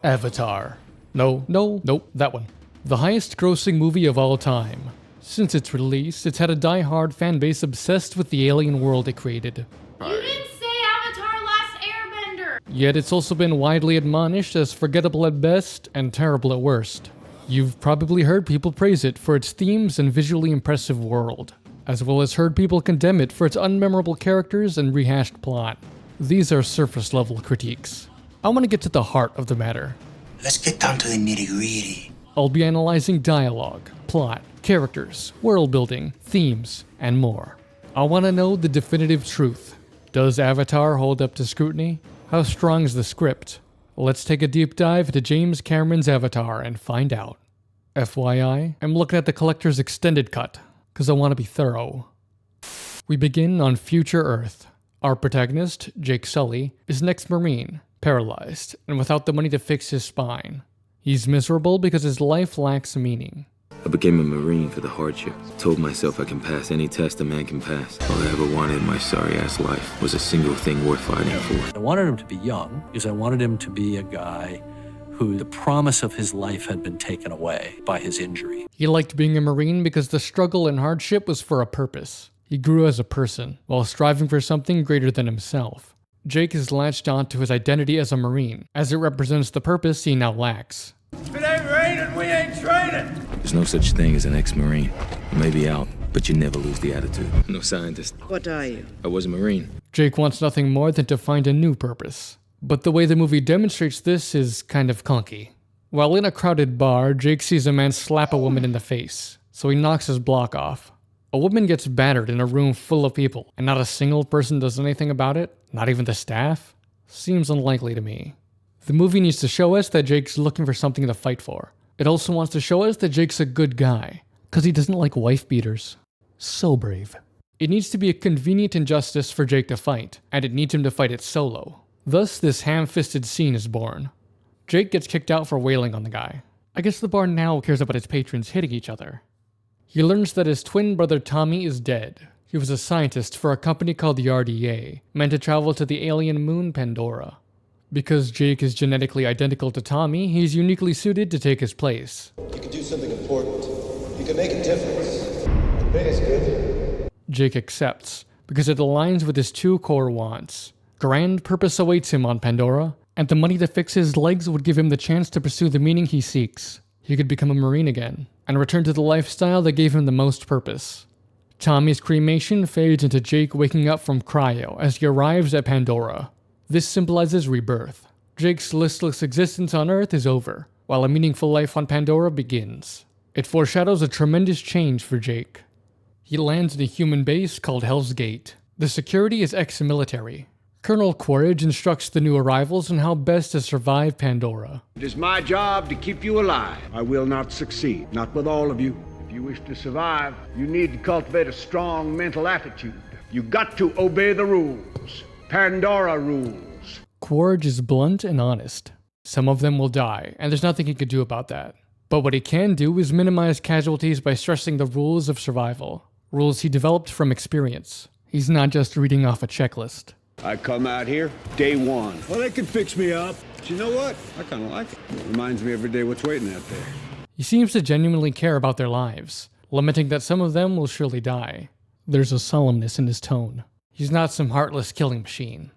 Avatar. Nope, that one. The highest grossing movie of all time. Since its release, it's had a die-hard fan base obsessed with the alien world it created. You didn't say Avatar Last Airbender! Yet it's also been widely admonished as forgettable at best and terrible at worst. You've probably heard people praise it for its themes and visually impressive world, as well as heard people condemn it for its unmemorable characters and rehashed plot. These are surface-level critiques. I want to get to the heart of the matter. Let's get down to the nitty-gritty. I'll be analyzing dialogue, plot, characters, world building, themes, and more. I want to know the definitive truth. Does Avatar hold up to scrutiny? How strong is the script? Let's take a deep dive into James Cameron's Avatar and find out. FYI, I'm looking at the collector's extended cut, because I want to be thorough. We begin on future Earth. Our protagonist, Jake Sully, is an ex-Marine, paralyzed, and without the money to fix his spine. He's miserable because his life lacks meaning. I became a Marine for the hardship. Told myself I can pass any test a man can pass. All I ever wanted in my sorry-ass life was a single thing worth fighting for. I wanted him to be young because I wanted him to be a guy who the promise of his life had been taken away by his injury. He liked being a Marine because the struggle and hardship was for a purpose. He grew as a person, while striving for something greater than himself. Jake is latched on to his identity as a Marine, as it represents the purpose he now lacks. If it ain't raining, we ain't training. There's no such thing as an ex-Marine. You may be out, but you never lose the attitude. I'm no scientist. What are you? I was a Marine. Jake wants nothing more than to find a new purpose. But the way the movie demonstrates this is kind of clunky. While in a crowded bar, Jake sees a man slap a woman in the face, so he knocks his block off. A woman gets battered in a room full of people, and not a single person does anything about it? Not even the staff? Seems unlikely to me. The movie needs to show us that Jake's looking for something to fight for. It also wants to show us that Jake's a good guy, because he doesn't like wife beaters. So brave. It needs to be a convenient injustice for Jake to fight, and it needs him to fight it solo. Thus, this ham-fisted scene is born. Jake gets kicked out for wailing on the guy. I guess the bar now cares about its patrons hitting each other. He learns that his twin brother Tommy is dead. He was a scientist for a company called the RDA, meant to travel to the alien moon Pandora. Because Jake is genetically identical to Tommy, he's uniquely suited to take his place. You can do something important. You can make a difference. The pay is good. Jake accepts, because it aligns with his two core wants. Grand purpose awaits him on Pandora, and the money to fix his legs would give him the chance to pursue the meaning he seeks. He could become a Marine again, and return to the lifestyle that gave him the most purpose. Tommy's cremation fades into Jake waking up from cryo as he arrives at Pandora. This symbolizes rebirth. Jake's listless existence on Earth is over, while a meaningful life on Pandora begins. It foreshadows a tremendous change for Jake. He lands in a human base called Hell's Gate. The security is ex-military. Colonel Quaritch instructs the new arrivals on how best to survive Pandora. It is my job to keep you alive. I will not succeed, not with all of you. If you wish to survive, you need to cultivate a strong mental attitude. You got to obey the rules. Pandora rules. Quaritch is blunt and honest. Some of them will die, and there's nothing he could do about that. But what he can do is minimize casualties by stressing the rules of survival. Rules he developed from experience. He's not just reading off a checklist. I come out here day one. Well, they can fix me up. But you know what? I kind of like it. Reminds me every day what's waiting out there. He seems to genuinely care about their lives, lamenting that some of them will surely die. There's a solemnness in his tone. He's not some heartless killing machine.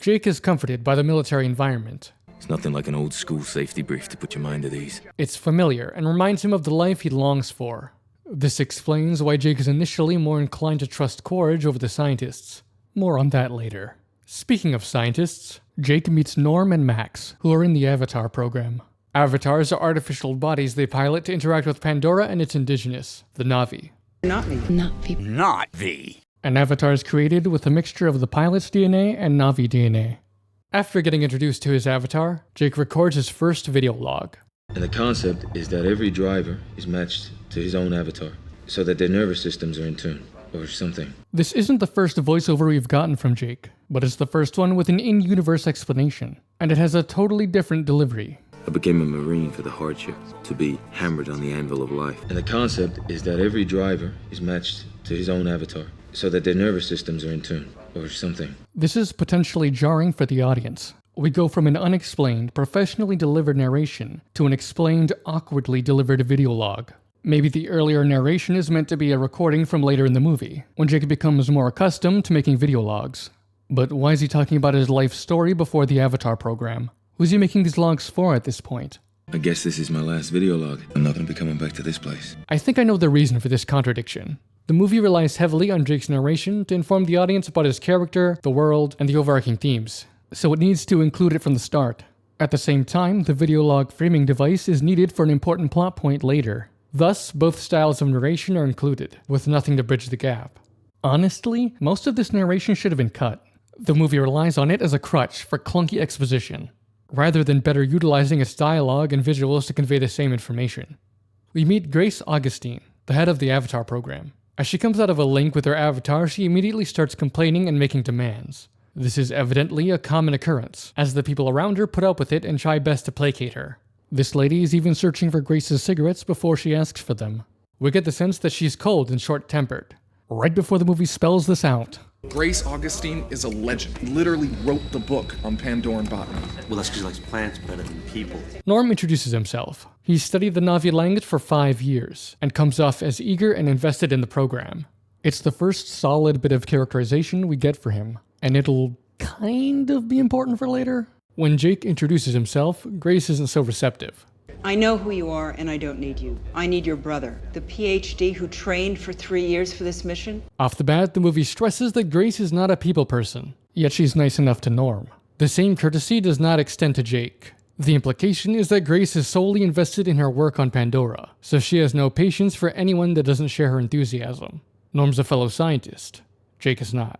Jake is comforted by the military environment. It's nothing like an old school safety brief to put your mind at ease. It's familiar and reminds him of the life he longs for. This explains why Jake is initially more inclined to trust Quaritch over the scientists. More on that later. Speaking of scientists, Jake meets Norm and Max, who are in the Avatar program. Avatars are artificial bodies they pilot to interact with Pandora and its indigenous, the Na'vi. Not me. Not thee. An avatar is created with a mixture of the pilot's DNA and Na'vi DNA. After getting introduced to his avatar, Jake records his first video log. And the concept is that every driver is matched to his own avatar, so that their nervous systems are in tune, or something. This isn't the first voiceover we've gotten from Jake, but it's the first one with an in-universe explanation, and it has a totally different delivery. I became a Marine for the hardship, to be hammered on the anvil of life. And the concept is that every driver is matched to his own avatar, so that their nervous systems are in tune, or something. This is potentially jarring for the audience. We go from an unexplained, professionally delivered narration to an explained, awkwardly delivered video log. Maybe the earlier narration is meant to be a recording from later in the movie, when Jake becomes more accustomed to making video logs. But why is he talking about his life story before the Avatar program? Who's he making these logs for at this point? I guess this is my last video log. I'm not gonna be coming back to this place. I think I know the reason for this contradiction. The movie relies heavily on Jake's narration to inform the audience about his character, the world, and the overarching themes, so it needs to include it from the start. At the same time, the video log framing device is needed for an important plot point later. Thus, both styles of narration are included, with nothing to bridge the gap. Honestly, most of this narration should have been cut. The movie relies on it as a crutch for clunky exposition, rather than better utilizing its dialogue and visuals to convey the same information. We meet Grace Augustine, the head of the Avatar program. As she comes out of a link with her avatar, she immediately starts complaining and making demands. This is evidently a common occurrence, as the people around her put up with it and try best to placate her. This lady is even searching for Grace's cigarettes before she asks for them. We get the sense that she's cold and short-tempered, right before the movie spells this out. Grace Augustine is a legend. Literally wrote the book on Pandoran botany. Well, that's because he likes plants better than people. Norm introduces himself. He's studied the Na'vi language for 5 years, and comes off as eager and invested in the program. It's the first solid bit of characterization we get for him, and it'll kind of be important for later. When Jake introduces himself, Grace isn't so receptive. I know who you are, and I don't need you. I need your brother, the PhD who trained for 3 years for this mission. Off the bat, the movie stresses that Grace is not a people person, yet she's nice enough to Norm. The same courtesy does not extend to Jake. The implication is that Grace is solely invested in her work on Pandora, so she has no patience for anyone that doesn't share her enthusiasm. Norm's a fellow scientist. Jake is not.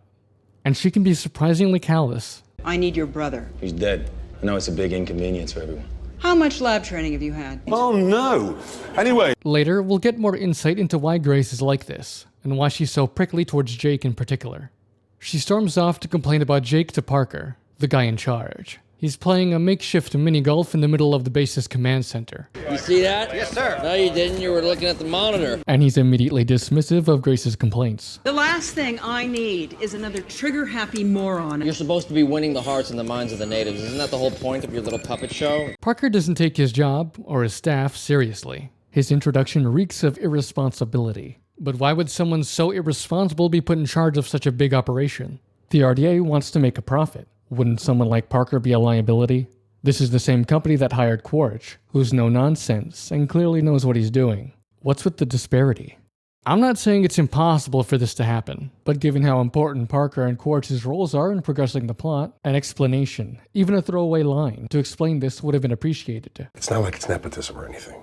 And she can be surprisingly callous. I need your brother. He's dead. I know it's a big inconvenience for everyone. How much lab training have you had? Oh, no. Anyway. Later, we'll get more insight into why Grace is like this, and why she's so prickly towards Jake in particular. She storms off to complain about Jake to Parker, the guy in charge. He's playing a makeshift mini-golf in the middle of the base's command center. You see that? Yes, sir. No, you didn't. You were looking at the monitor. And he's immediately dismissive of Grace's complaints. The last thing I need is another trigger-happy moron. You're supposed to be winning the hearts and the minds of the natives. Isn't that the whole point of your little puppet show? Parker doesn't take his job, or his staff, seriously. His introduction reeks of irresponsibility. But why would someone so irresponsible be put in charge of such a big operation? The RDA wants to make a profit. Wouldn't someone like Parker be a liability? This is the same company that hired Quaritch, who's no nonsense and clearly knows what he's doing. What's with the disparity? I'm not saying it's impossible for this to happen, but given how important Parker and Quaritch's roles are in progressing the plot, an explanation, even a throwaway line, to explain this would have been appreciated. It's not like it's nepotism or anything.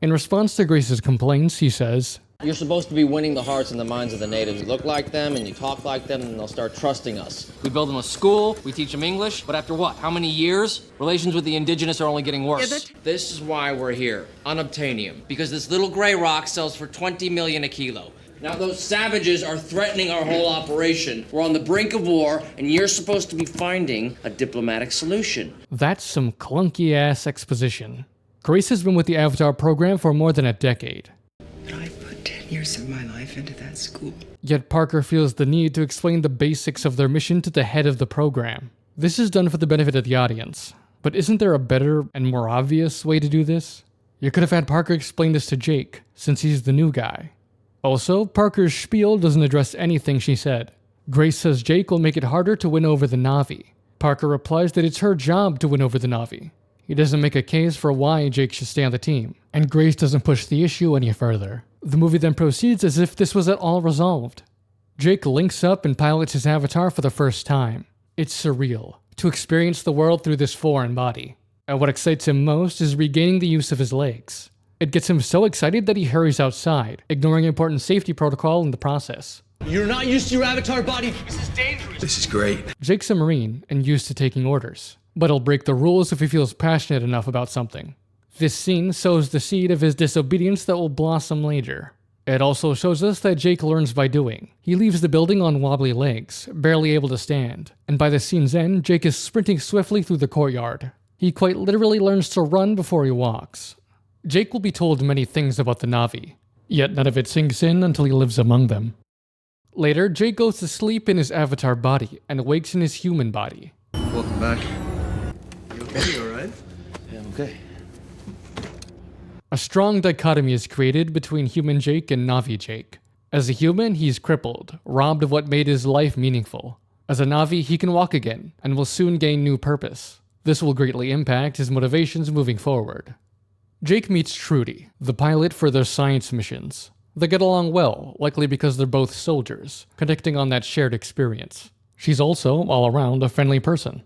In response to Grace's complaints, he says, You're supposed to be winning the hearts and the minds of the natives. You look like them and you talk like them and they'll start trusting us. We build them a school, we teach them English, but after what? How many years? Relations with the indigenous are only getting worse. This is why we're here, unobtainium, because this little gray rock sells for 20 million a kilo. Now those savages are threatening our whole operation. We're on the brink of war and you're supposed to be finding a diplomatic solution. That's some clunky ass exposition. Grace has been with the Avatar program for more than a decade. I put 10 years of my life into that school. Yet Parker feels the need to explain the basics of their mission to the head of the program. This is done for the benefit of the audience. But isn't there a better and more obvious way to do this? You could have had Parker explain this to Jake, since he's the new guy. Also, Parker's spiel doesn't address anything she said. Grace says Jake will make it harder to win over the Na'vi. Parker replies that it's her job to win over the Na'vi. He doesn't make a case for why Jake should stay on the team, and Grace doesn't push the issue any further. The movie then proceeds as if this was at all resolved. Jake links up and pilots his avatar for the first time. It's surreal, to experience the world through this foreign body. And what excites him most is regaining the use of his legs. It gets him so excited that he hurries outside, ignoring important safety protocol in the process. You're not used to your avatar body. This is dangerous. This is great. Jake's a Marine and used to taking orders, but he'll break the rules if he feels passionate enough about something. This scene sows the seed of his disobedience that will blossom later. It also shows us that Jake learns by doing. He leaves the building on wobbly legs, barely able to stand, and by the scene's end, Jake is sprinting swiftly through the courtyard. He quite literally learns to run before he walks. Jake will be told many things about the Na'vi, yet none of it sinks in until he lives among them. Later, Jake goes to sleep in his avatar body and wakes in his human body. Welcome back. You okay, all right? Yeah, I'm okay. A strong dichotomy is created between human Jake and Na'vi Jake. As a human, he's crippled, robbed of what made his life meaningful. As a Na'vi, he can walk again, and will soon gain new purpose. This will greatly impact his motivations moving forward. Jake meets Trudy, the pilot for their science missions. They get along well, likely because they're both soldiers, connecting on that shared experience. She's also, all around, a friendly person.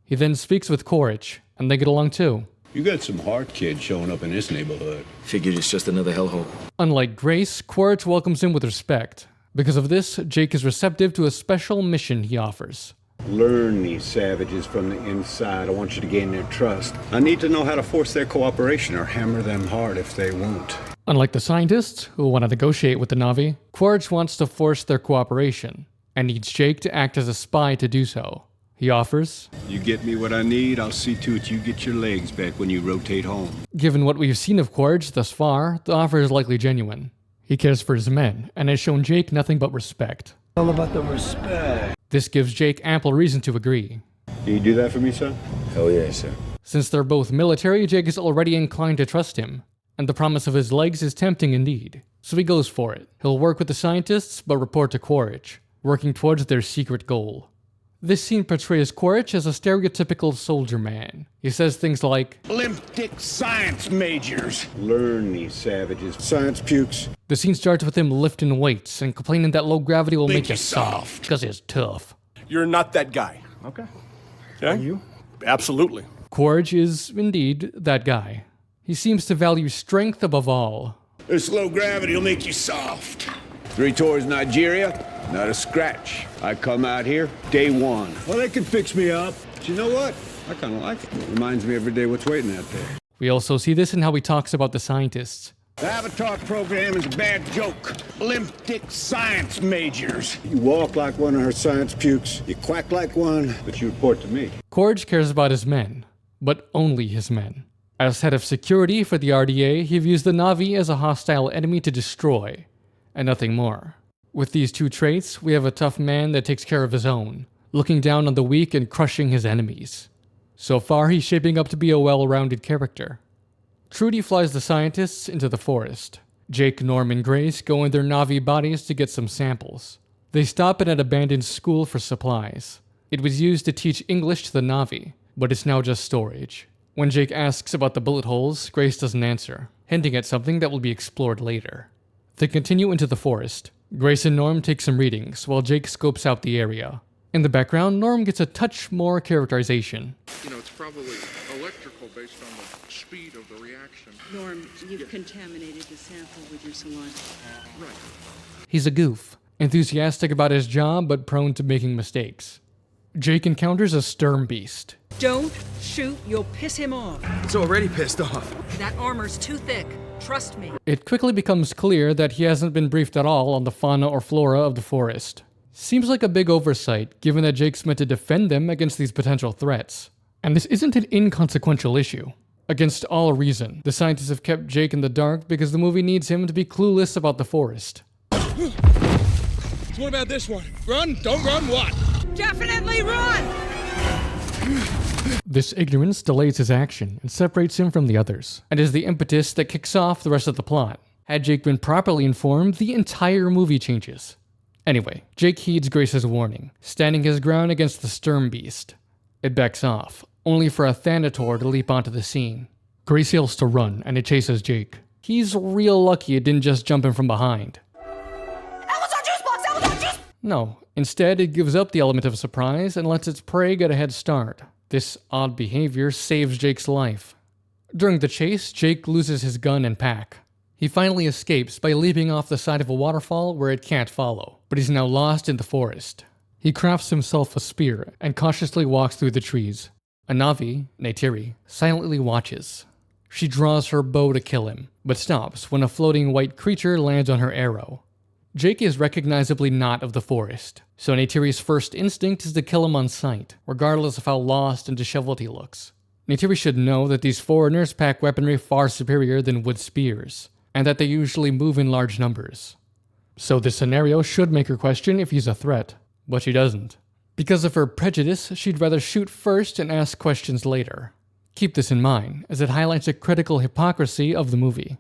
He then speaks with Quaritch, and they get along too. You got some hard kids showing up in this neighborhood. Figured it's just another hellhole. Unlike Grace, Quaritch welcomes him with respect. Because of this, Jake is receptive to a special mission he offers. Learn these savages from the inside. I want you to gain their trust. I need to know how to force their cooperation or hammer them hard if they won't. Unlike the scientists, who want to negotiate with the Na'vi, Quaritch wants to force their cooperation, and needs Jake to act as a spy to do so. He offers, You get me what I need, I'll see to it you get your legs back when you rotate home. Given what we've seen of Quaritch thus far, the offer is likely genuine. He cares for his men, and has shown Jake nothing but respect. All about the respect. This gives Jake ample reason to agree. Can you do that for me, son? Hell yeah, sir. Since they're both military, Jake is already inclined to trust him, and the promise of his legs is tempting indeed, so he goes for it. He'll work with the scientists, but report to Quaritch, working towards their secret goal. This scene portrays Quaritch as a stereotypical soldier man. He says things like, Limp dick science majors. Learn these savages. Science pukes. The scene starts with him lifting weights and complaining that low gravity will make you soft, because he's tough. You're not that guy. Okay. Yeah? Are you? Absolutely. Quaritch is, indeed, that guy. He seems to value strength above all. This low gravity will make you soft. 3 tours Nigeria, not a scratch. I come out here, day 1. Well, they can fix me up. But you know what? I kind of like it. Reminds me every day what's waiting out there. We also see this in how he talks about the scientists. The Avatar program is a bad joke. Limp dick science majors. You walk like one of her science pukes. You quack like one, but you report to me. Quaritch cares about his men, but only his men. As head of security for the RDA, he views the Na'vi as a hostile enemy to destroy, and nothing more. With these two traits, we have a tough man that takes care of his own, looking down on the weak and crushing his enemies. So far, he's shaping up to be a well-rounded character. Trudy flies the scientists into the forest. Jake, Norm, and Grace go in their Na'vi bodies to get some samples. They stop at an abandoned school for supplies. It was used to teach English to the Na'vi, but it's now just storage. When Jake asks about the bullet holes, Grace doesn't answer, hinting at something that will be explored later. They continue into the forest. Grace and Norm take some readings, while Jake scopes out the area. In the background, Norm gets a touch more characterization. You know, it's probably electrical based on the speed of the reaction. Norm, you've contaminated the sample with your saliva. Right. He's a goof, enthusiastic about his job, but prone to making mistakes. Jake encounters a Sturm Beast. Don't shoot, you'll piss him off. It's already pissed off. That armor's too thick. Trust me. It quickly becomes clear that he hasn't been briefed at all on the fauna or flora of the forest. Seems like a big oversight, given that Jake's meant to defend them against these potential threats. And this isn't an inconsequential issue. Against all reason, the scientists have kept Jake in the dark because the movie needs him to be clueless about the forest. So what about this one? Run? Don't run? What? Definitely run! This ignorance delays his action and separates him from the others, and is the impetus that kicks off the rest of the plot. Had Jake been properly informed, the entire movie changes. Anyway, Jake heeds Grace's warning, standing his ground against the Sturm Beast. It backs off, only for a Thanator to leap onto the scene. Grace yells to run, and it chases Jake. He's real lucky it didn't just jump him from behind. Alazar juice box! Alazar juice! No, instead it gives up the element of surprise and lets its prey get a head start. This odd behavior saves Jake's life. During the chase, Jake loses his gun and pack. He finally escapes by leaping off the side of a waterfall where it can't follow, but he's now lost in the forest. He crafts himself a spear and cautiously walks through the trees. A Na'vi, Neytiri, silently watches. She draws her bow to kill him, but stops when a floating white creature lands on her arrow. Jake is recognizably not of the forest, so Neytiri's first instinct is to kill him on sight, regardless of how lost and disheveled he looks. Neytiri should know that these foreigners pack weaponry far superior than wood spears, and that they usually move in large numbers. So this scenario should make her question if he's a threat, but she doesn't. Because of her prejudice, she'd rather shoot first and ask questions later. Keep this in mind, as it highlights a critical hypocrisy of the movie.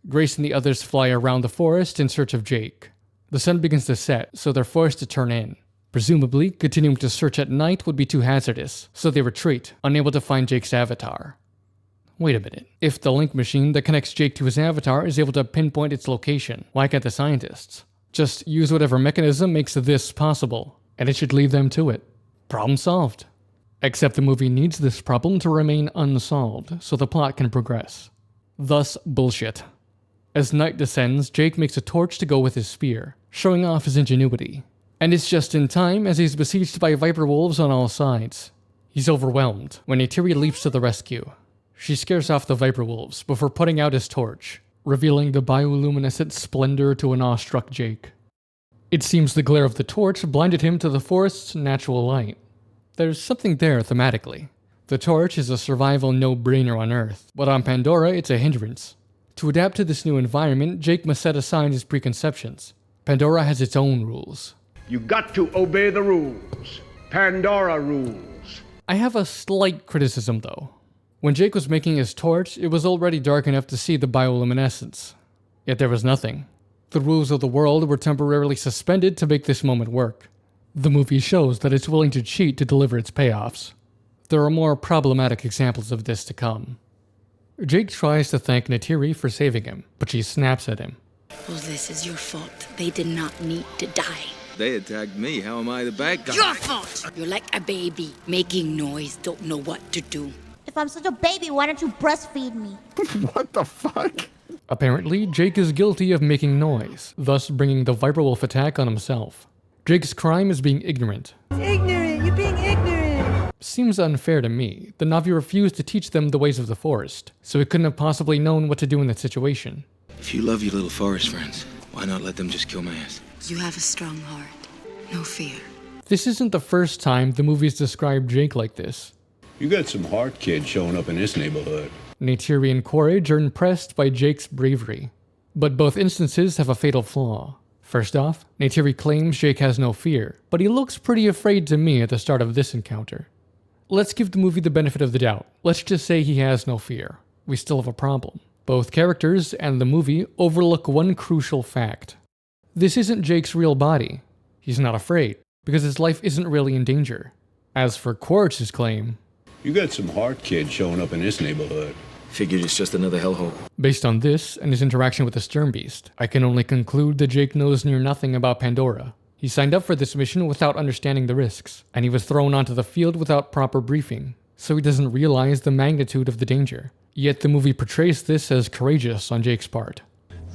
Grace and the others fly around the forest in search of Jake. The sun begins to set, so they're forced to turn in. Presumably, continuing to search at night would be too hazardous, so they retreat, unable to find Jake's avatar. Wait a minute. If the link machine that connects Jake to his avatar is able to pinpoint its location, why can't the scientists just use whatever mechanism makes this possible, and it should lead them to it? Problem solved. Except the movie needs this problem to remain unsolved, so the plot can progress. Thus, bullshit. As night descends, Jake makes a torch to go with his spear, showing off his ingenuity. And it's just in time as he's besieged by viper wolves on all sides. He's overwhelmed when Neytiri leaps to the rescue. She scares off the viper wolves before putting out his torch, revealing the bioluminescent splendor to an awestruck Jake. It seems the glare of the torch blinded him to the forest's natural light. There's something there thematically. The torch is a survival no-brainer on Earth, but on Pandora it's a hindrance. To adapt to this new environment, Jake must set aside his preconceptions. Pandora has its own rules. You got to obey the rules. Pandora rules. I have a slight criticism though. When Jake was making his torch, it was already dark enough to see the bioluminescence. Yet there was nothing. The rules of the world were temporarily suspended to make this moment work. The movie shows that it's willing to cheat to deliver its payoffs. There are more problematic examples of this to come. Jake tries to thank Neytiri for saving him, but she snaps at him. Well, this is your fault. They did not need to die. They attacked me. How am I the bad guy? Your fault! You're like a baby, making noise, don't know what to do. If I'm such a baby, why don't you breastfeed me? What the fuck? Apparently, Jake is guilty of making noise, thus bringing the viper wolf attack on himself. Jake's crime is being ignorant. Ignorant! You're being ignorant! Seems unfair to me. The Na'vi refused to teach them the ways of the forest, so he couldn't have possibly known what to do in that situation. If you love your little forest friends, why not let them just kill my ass? You have a strong heart. No fear. This isn't the first time the movies describe Jake like this. You got some hard kids showing up in this neighborhood. Neytiri and Quaritch are impressed by Jake's bravery. But both instances have a fatal flaw. First off, Neytiri claims Jake has no fear, but he looks pretty afraid to me at the start of this encounter. Let's give the movie the benefit of the doubt. Let's just say he has no fear. We still have a problem. Both characters and the movie overlook one crucial fact. This isn't Jake's real body. He's not afraid, because his life isn't really in danger. As for Quaritch's claim, you got some hard kids showing up in this neighborhood. Figured it's just another hellhole. Based on this and his interaction with the Sternbeast, I can only conclude that Jake knows near nothing about Pandora. He signed up for this mission without understanding the risks, and he was thrown onto the field without proper briefing, so he doesn't realize the magnitude of the danger. Yet the movie portrays this as courageous on Jake's part.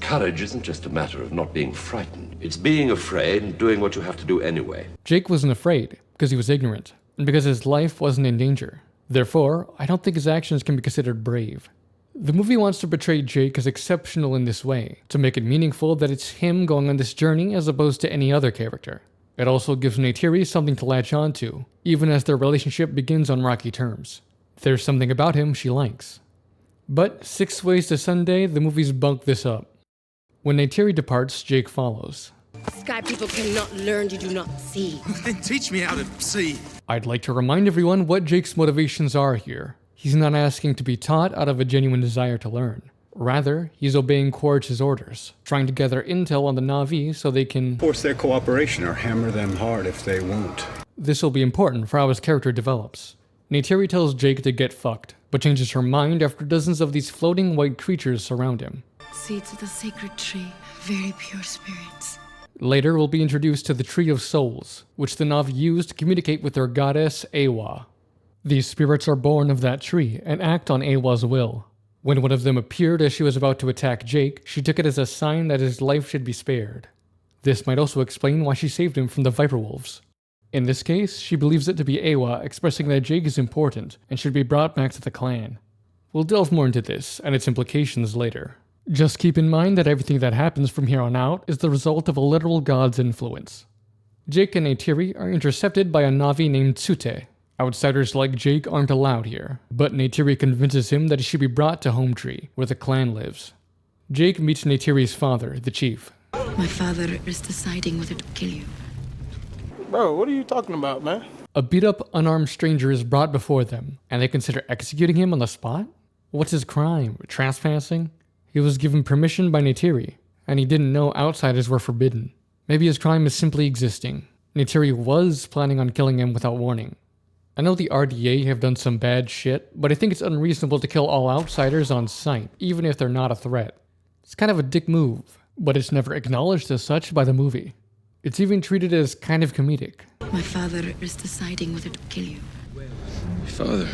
Courage isn't just a matter of not being frightened. It's being afraid and doing what you have to do anyway. Jake wasn't afraid because he was ignorant, and because his life wasn't in danger. Therefore, I don't think his actions can be considered brave. The movie wants to portray Jake as exceptional in this way, to make it meaningful that it's him going on this journey as opposed to any other character. It also gives Neytiri something to latch onto, even as their relationship begins on rocky terms. There's something about him she likes. But 6 Ways to Sunday, the movies bunk this up. When Neytiri departs, Jake follows. Sky people cannot learn you do not see. Then teach me how to see. I'd like to remind everyone what Jake's motivations are here. He's not asking to be taught out of a genuine desire to learn. Rather, he's obeying Quaritch's orders, trying to gather intel on the Na'vi so they can force their cooperation or hammer them hard if they won't. This will be important for how his character develops. Neytiri tells Jake to get fucked, but changes her mind after dozens of these floating white creatures surround him. Seeds of the sacred tree, very pure spirits. Later, we'll be introduced to the Tree of Souls, which the Na'vi use to communicate with their goddess, Eywa. These spirits are born of that tree and act on Eywa's will. When one of them appeared as she was about to attack Jake, she took it as a sign that his life should be spared. This might also explain why she saved him from the viper wolves. In this case, she believes it to be Eywa expressing that Jake is important and should be brought back to the clan. We'll delve more into this and its implications later. Just keep in mind that everything that happens from here on out is the result of a literal god's influence. Jake and Neytiri are intercepted by a Na'vi named Tsute. Outsiders like Jake aren't allowed here, but Neytiri convinces him that he should be brought to Home Tree, where the clan lives. Jake meets Neytiri's father, the chief. My father is deciding whether to kill you. Bro, what are you talking about, man? A beat-up, unarmed stranger is brought before them, and they consider executing him on the spot? What's his crime? Trespassing? He was given permission by Neytiri, and he didn't know outsiders were forbidden. Maybe his crime is simply existing. Neytiri was planning on killing him without warning. I know the RDA have done some bad shit, but I think it's unreasonable to kill all outsiders on sight, even if they're not a threat. It's kind of a dick move, but it's never acknowledged as such by the movie. It's even treated as kind of comedic. My father is deciding whether to kill you. Father.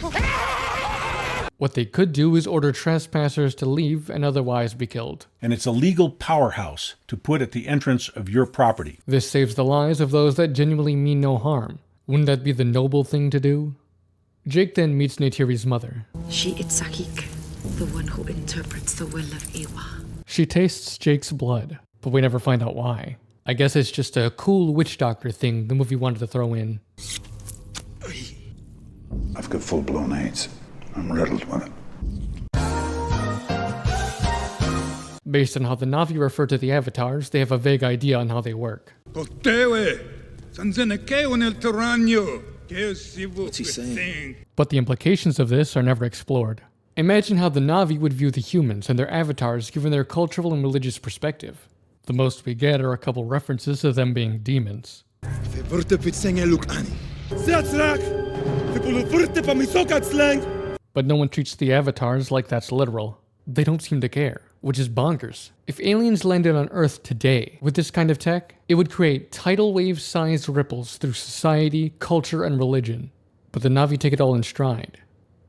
What they could do is order trespassers to leave and otherwise be killed. And it's a legal powerhouse to put at the entrance of your property. This saves the lives of those that genuinely mean no harm. Wouldn't that be the noble thing to do? Jake then meets Neytiri's mother. She is Sakik, the one who interprets the will of Eywa. She tastes Jake's blood, but we never find out why. I guess it's just a cool witch doctor thing the movie wanted to throw in. I've got full-blown AIDS. I'm riddled with it. Based on how the Na'vi refer to the avatars, they have a vague idea on how they work. What's he saying? But the implications of this are never explored. Imagine how the Na'vi would view the humans and their avatars given their cultural and religious perspective. The most we get are a couple references to them being demons. But no one treats the avatars like that's literal. They don't seem to care, which is bonkers. If aliens landed on Earth today with this kind of tech, it would create tidal wave-sized ripples through society, culture, and religion. But the Na'vi take it all in stride.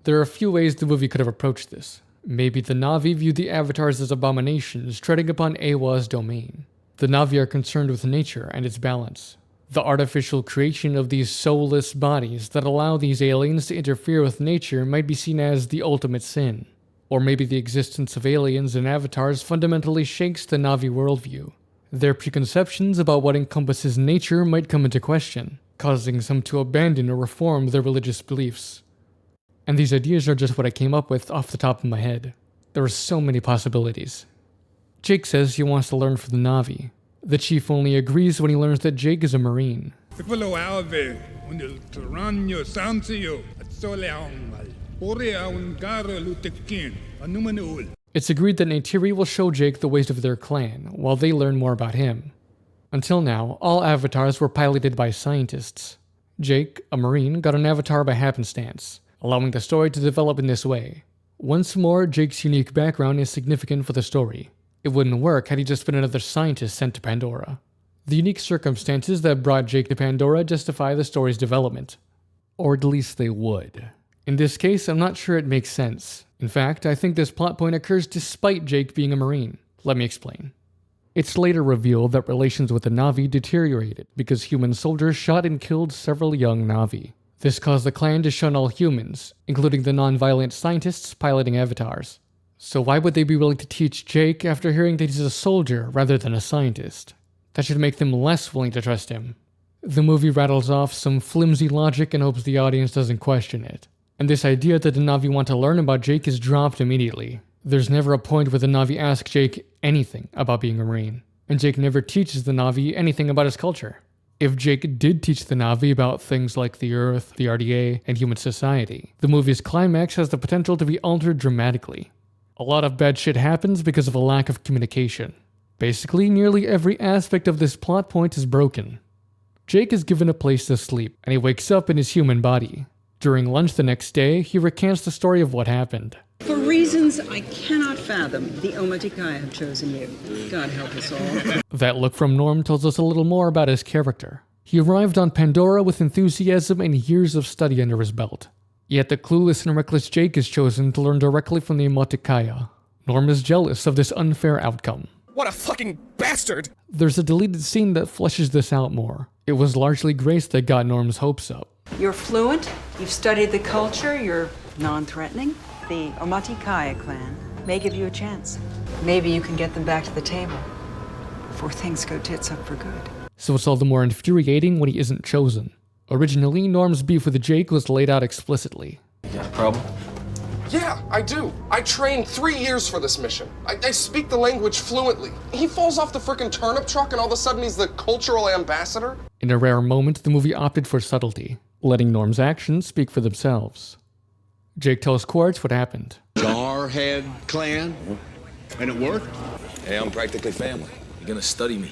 There are a few ways the movie could have approached this. Maybe the Na'vi view the avatars as abominations treading upon Eywa's domain. The Na'vi are concerned with nature and its balance. The artificial creation of these soulless bodies that allow these aliens to interfere with nature might be seen as the ultimate sin. Or maybe the existence of aliens and avatars fundamentally shakes the Na'vi worldview. Their preconceptions about what encompasses nature might come into question, causing some to abandon or reform their religious beliefs. And these ideas are just what I came up with off the top of my head. There are so many possibilities. Jake says he wants to learn from the Na'vi. The chief only agrees when he learns that Jake is a Marine. It's agreed that Neytiri will show Jake the ways of their clan, while they learn more about him. Until now, all avatars were piloted by scientists. Jake, a Marine, got an avatar by happenstance, allowing the story to develop in this way. Once more, Jake's unique background is significant for the story. It wouldn't work had he just been another scientist sent to Pandora. The unique circumstances that brought Jake to Pandora justify the story's development. Or at least they would. In this case, I'm not sure it makes sense. In fact, I think this plot point occurs despite Jake being a Marine. Let me explain. It's later revealed that relations with the Na'vi deteriorated because human soldiers shot and killed several young Na'vi. This caused the clan to shun all humans, including the non-violent scientists piloting avatars. So why would they be willing to teach Jake after hearing that he's a soldier rather than a scientist? That should make them less willing to trust him. The movie rattles off some flimsy logic and hopes the audience doesn't question it. And this idea that the Na'vi want to learn about Jake is dropped immediately. There's never a point where the Na'vi ask Jake anything about being a Marine, and Jake never teaches the Na'vi anything about his culture. If Jake did teach the Na'vi about things like the Earth, the RDA, and human society, the movie's climax has the potential to be altered dramatically. A lot of bad shit happens because of a lack of communication. Basically, nearly every aspect of this plot point is broken. Jake is given a place to sleep, and he wakes up in his human body. During lunch the next day, he recants the story of what happened. For reasons I cannot fathom, the Omaticaya have chosen you. God help us all. That look from Norm tells us a little more about his character. He arrived on Pandora with enthusiasm and years of study under his belt. Yet the clueless and reckless Jake is chosen to learn directly from the Omaticaya. Norm is jealous of this unfair outcome. What a fucking bastard! There's a deleted scene that fleshes this out more. It was largely Grace that got Norm's hopes up. You're fluent, you've studied the culture, you're non-threatening. The Omaticaya clan may give you a chance. Maybe you can get them back to the table before things go tits up for good. So it's all the more infuriating when he isn't chosen. Originally, Norm's beef with Jake was laid out explicitly. You got a problem? Yeah, I do. I trained 3 years for this mission. I speak the language fluently. He falls off the frickin' turnip truck and all of a sudden he's the cultural ambassador? In a rare moment, the movie opted for subtlety, letting Norm's actions speak for themselves. Jake tells Quartz what happened. Jarhead clan? And it worked? Hey, I'm practically family. You're gonna study me.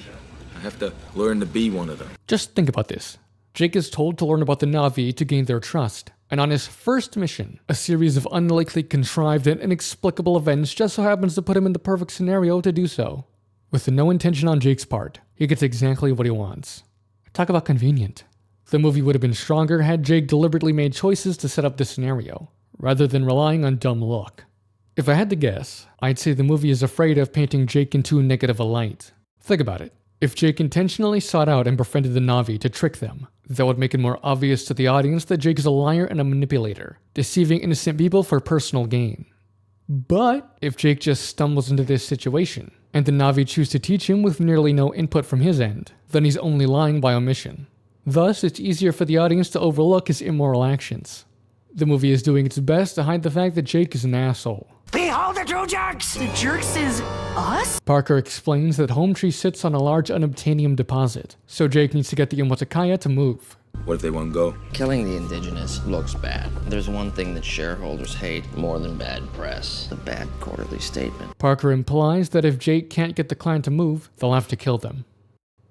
I have to learn to be one of them. Just think about this. Jake is told to learn about the Na'vi to gain their trust. And on his first mission, a series of unlikely, contrived, and inexplicable events just so happens to put him in the perfect scenario to do so. With no intention on Jake's part, he gets exactly what he wants. Talk about convenient. The movie would have been stronger had Jake deliberately made choices to set up this scenario, rather than relying on dumb luck. If I had to guess, I'd say the movie is afraid of painting Jake in too negative a light. Think about it. If Jake intentionally sought out and befriended the Na'vi to trick them, that would make it more obvious to the audience that Jake is a liar and a manipulator, deceiving innocent people for personal gain. But if Jake just stumbles into this situation, and the Na'vi choose to teach him with nearly no input from his end, then he's only lying by omission. Thus, it's easier for the audience to overlook his immoral actions. The movie is doing its best to hide the fact that Jake is an asshole. Behold the true jerks! The jerks is us? Parker explains that Home Tree sits on a large unobtainium deposit, so Jake needs to get the Omaticaya to move. What if they won't go? Killing the indigenous looks bad. There's one thing that shareholders hate more than bad press. A bad quarterly statement. Parker implies that if Jake can't get the clan to move, they'll have to kill them.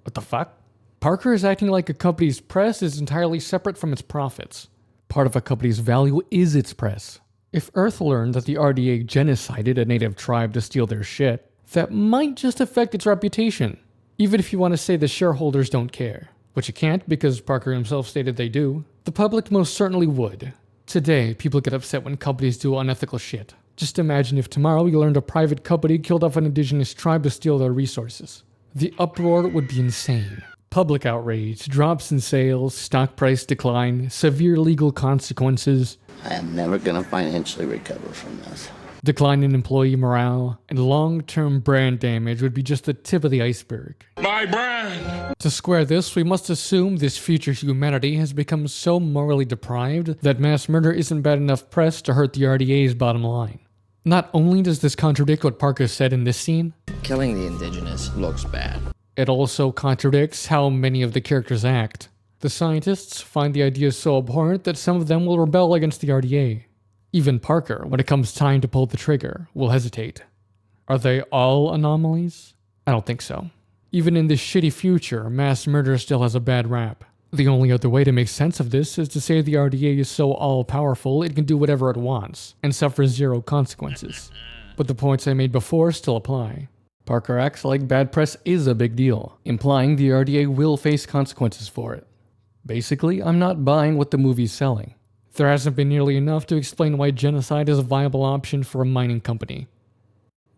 What the fuck? Parker is acting like a company's press is entirely separate from its profits. Part of a company's value is its press. If Earth learned that the RDA genocided a native tribe to steal their shit, that might just affect its reputation. Even if you want to say the shareholders don't care. Which you can't because Parker himself stated they do. The public most certainly would. Today, people get upset when companies do unethical shit. Just imagine if tomorrow you learned a private company killed off an indigenous tribe to steal their resources. The uproar would be insane. Public outrage, drops in sales, stock price decline, severe legal consequences. I am never gonna financially recover from this. Decline in employee morale, and long-term brand damage would be just the tip of the iceberg. My brand! To square this, we must assume this future humanity has become so morally deprived that mass murder isn't bad enough press to hurt the RDA's bottom line. Not only does this contradict what Parker said in this scene, killing the indigenous looks bad. It also contradicts how many of the characters act. The scientists find the idea so abhorrent that some of them will rebel against the RDA. Even Parker, when it comes time to pull the trigger, will hesitate. Are they all anomalies? I don't think so. Even in this shitty future, mass murder still has a bad rap. The only other way to make sense of this is to say the RDA is so all-powerful it can do whatever it wants, and suffers zero consequences. But the points I made before still apply. Parker acts like bad press is a big deal, implying the RDA will face consequences for it. Basically, I'm not buying what the movie's selling. There hasn't been nearly enough to explain why genocide is a viable option for a mining company.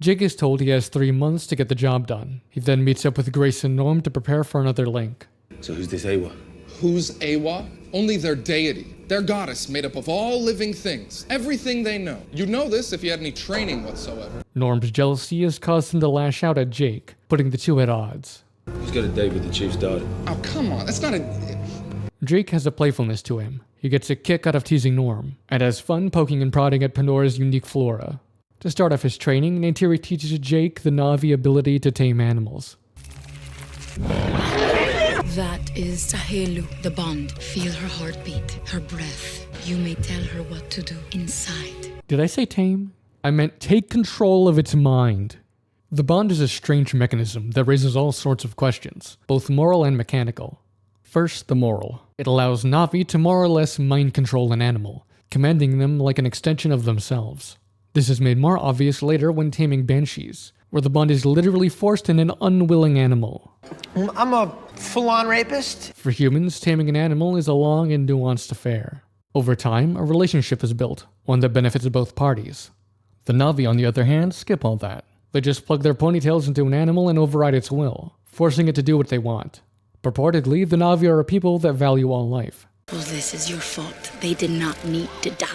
Jake is told he has 3 months to get the job done. He then meets up with Grace and Norm to prepare for another link. So who's this Awa? Who's Awa? Only their deity, their goddess made up of all living things, everything they know. You'd know this if you had any training whatsoever. Norm's jealousy has caused him to lash out at Jake, putting the two at odds. He's got a date with the chief's daughter. Oh, come on, that's not a... Jake has a playfulness to him. He gets a kick out of teasing Norm, and has fun poking and prodding at Pandora's unique flora. To start off his training, Neytiri teaches Jake the Na'vi ability to tame animals. That is Sahelu, the bond. Feel her heartbeat, her breath. You may tell her what to do inside. Did I say tame? I meant take control of its mind. The bond is a strange mechanism that raises all sorts of questions, both moral and mechanical. First, the moral. It allows Na'vi to more or less mind control an animal, commanding them like an extension of themselves. This is made more obvious later when taming banshees, where the bond is literally forced in an unwilling animal. I'm a full-on rapist. For humans, taming an animal is a long and nuanced affair. Over time, a relationship is built, one that benefits both parties. The Na'vi, on the other hand, skip all that. They just plug their ponytails into an animal and override its will, forcing it to do what they want. Purportedly, the Na'vi are a people that value all life. Well, this is your fault. They did not need to die.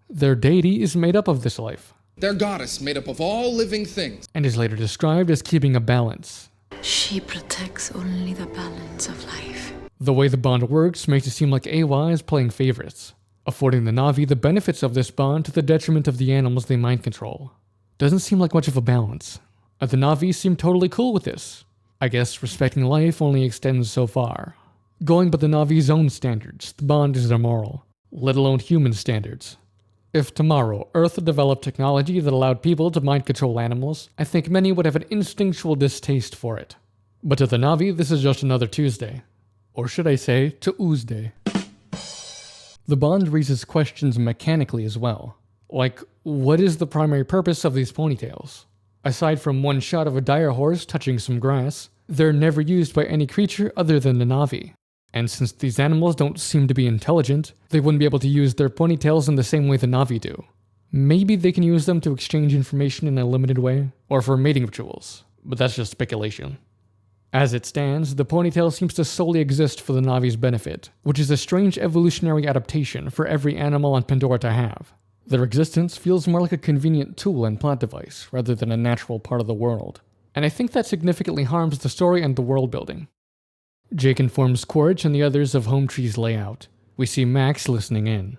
Their deity is made up of this life. Their goddess made up of all living things. And is later described as keeping a balance. She protects only the balance of life. The way the bond works makes it seem like Awa is playing favorites. affording the Na'vi the benefits of this bond to the detriment of the animals they mind control. Doesn't seem like much of a balance. The Na'vi seem totally cool with this. I guess respecting life only extends so far. Going by the Na'vi's own standards, the bond is immoral, let alone human standards. If tomorrow Earth developed technology that allowed people to mind control animals, I think many would have an instinctual distaste for it. But to the Na'vi, this is just another Tuesday. Or should I say, Tuesday. The bond raises questions mechanically as well. Like, what is the primary purpose of these ponytails? Aside from one shot of a dire horse touching some grass, they're never used by any creature other than the Na'vi. And since these animals don't seem to be intelligent, they wouldn't be able to use their ponytails in the same way the Na'vi do. Maybe they can use them to exchange information in a limited way, or for mating rituals, but that's just speculation. As it stands, the ponytail seems to solely exist for the Na'vi's benefit, which is a strange evolutionary adaptation for every animal on Pandora to have. Their existence feels more like a convenient tool and plot device, rather than a natural part of the world. And I think that significantly harms the story and the world building. Jake informs Quaritch and the others of Home Tree's layout. We see Max listening in.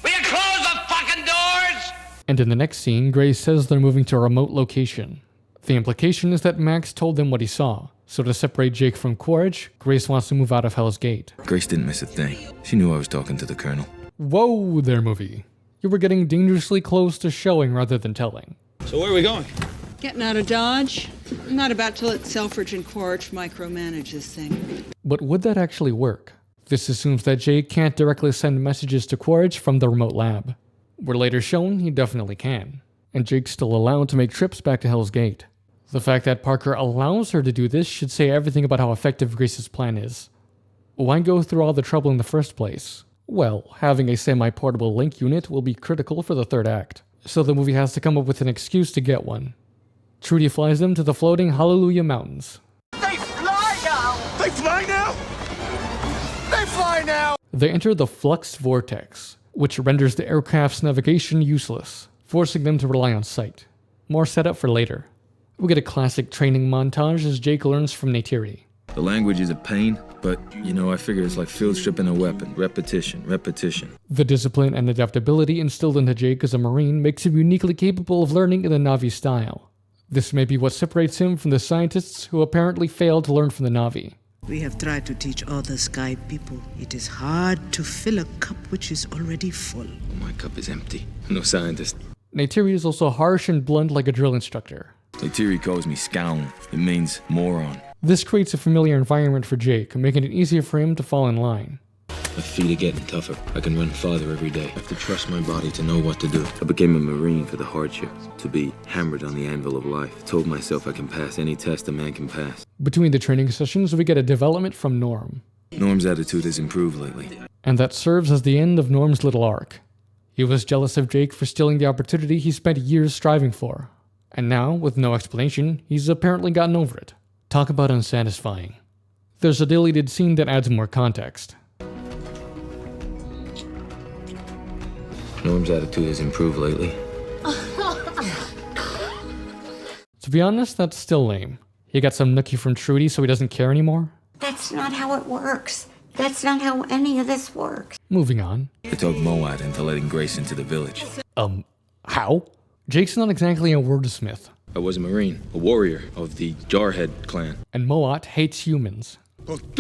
Will you close the fucking doors? And in the next scene, Grace says they're moving to a remote location. The implication is that Max told them what he saw, so to separate Jake from Quaritch, Grace wants to move out of Hell's Gate. Grace didn't miss a thing. She knew I was talking to the Colonel. Whoa there, movie. You were getting dangerously close to showing rather than telling. So where are we going? Getting out of Dodge. I'm not about to let Selfridge and Quaritch micromanage this thing. But would that actually work? This assumes that Jake can't directly send messages to Quaritch from the remote lab. We're later shown he definitely can, and Jake's still allowed to make trips back to Hell's Gate. The fact that Parker allows her to do this should say everything about how effective Grace's plan is. Why go through all the trouble in the first place? Well, having a semi-portable link unit will be critical for the third act, so the movie has to come up with an excuse to get one. Trudy flies them to the floating Hallelujah Mountains. They fly now! They fly now? They fly now! They enter the Flux Vortex, which renders the aircraft's navigation useless, forcing them to rely on sight. More setup for later. We get a classic training montage as Jake learns from Neytiri. The language is a pain, but, I figure it's like field stripping a weapon. Repetition, repetition. The discipline and adaptability instilled into Jake as a Marine makes him uniquely capable of learning in the Na'vi style. This may be what separates him from the scientists who apparently failed to learn from the Na'vi. We have tried to teach other sky people. It is hard to fill a cup which is already full. My cup is empty. No scientist. Neytiri is also harsh and blunt like a drill instructor. Neytiri calls me Scown. It means moron. This creates a familiar environment for Jake, making it easier for him to fall in line. My feet are getting tougher. I can run farther every day. I have to trust my body to know what to do. I became a Marine for the hardship, to be hammered on the anvil of life. Told myself I can pass any test a man can pass. Between the training sessions, we get a development from Norm. Norm's attitude has improved lately. And that serves as the end of Norm's little arc. He was jealous of Jake for stealing the opportunity he spent years striving for. And now, with no explanation, he's apparently gotten over it. Talk about unsatisfying. There's a deleted scene that adds more context. Norm's attitude has improved lately. To be honest, that's still lame. He got some nookie from Trudy so he doesn't care anymore? That's not how it works. That's not how any of this works. Moving on. I talked Moat into letting Grace into the village. How? Jake's not exactly a wordsmith. I was a Marine, a warrior of the Jarhead clan. And Moat hates humans. What's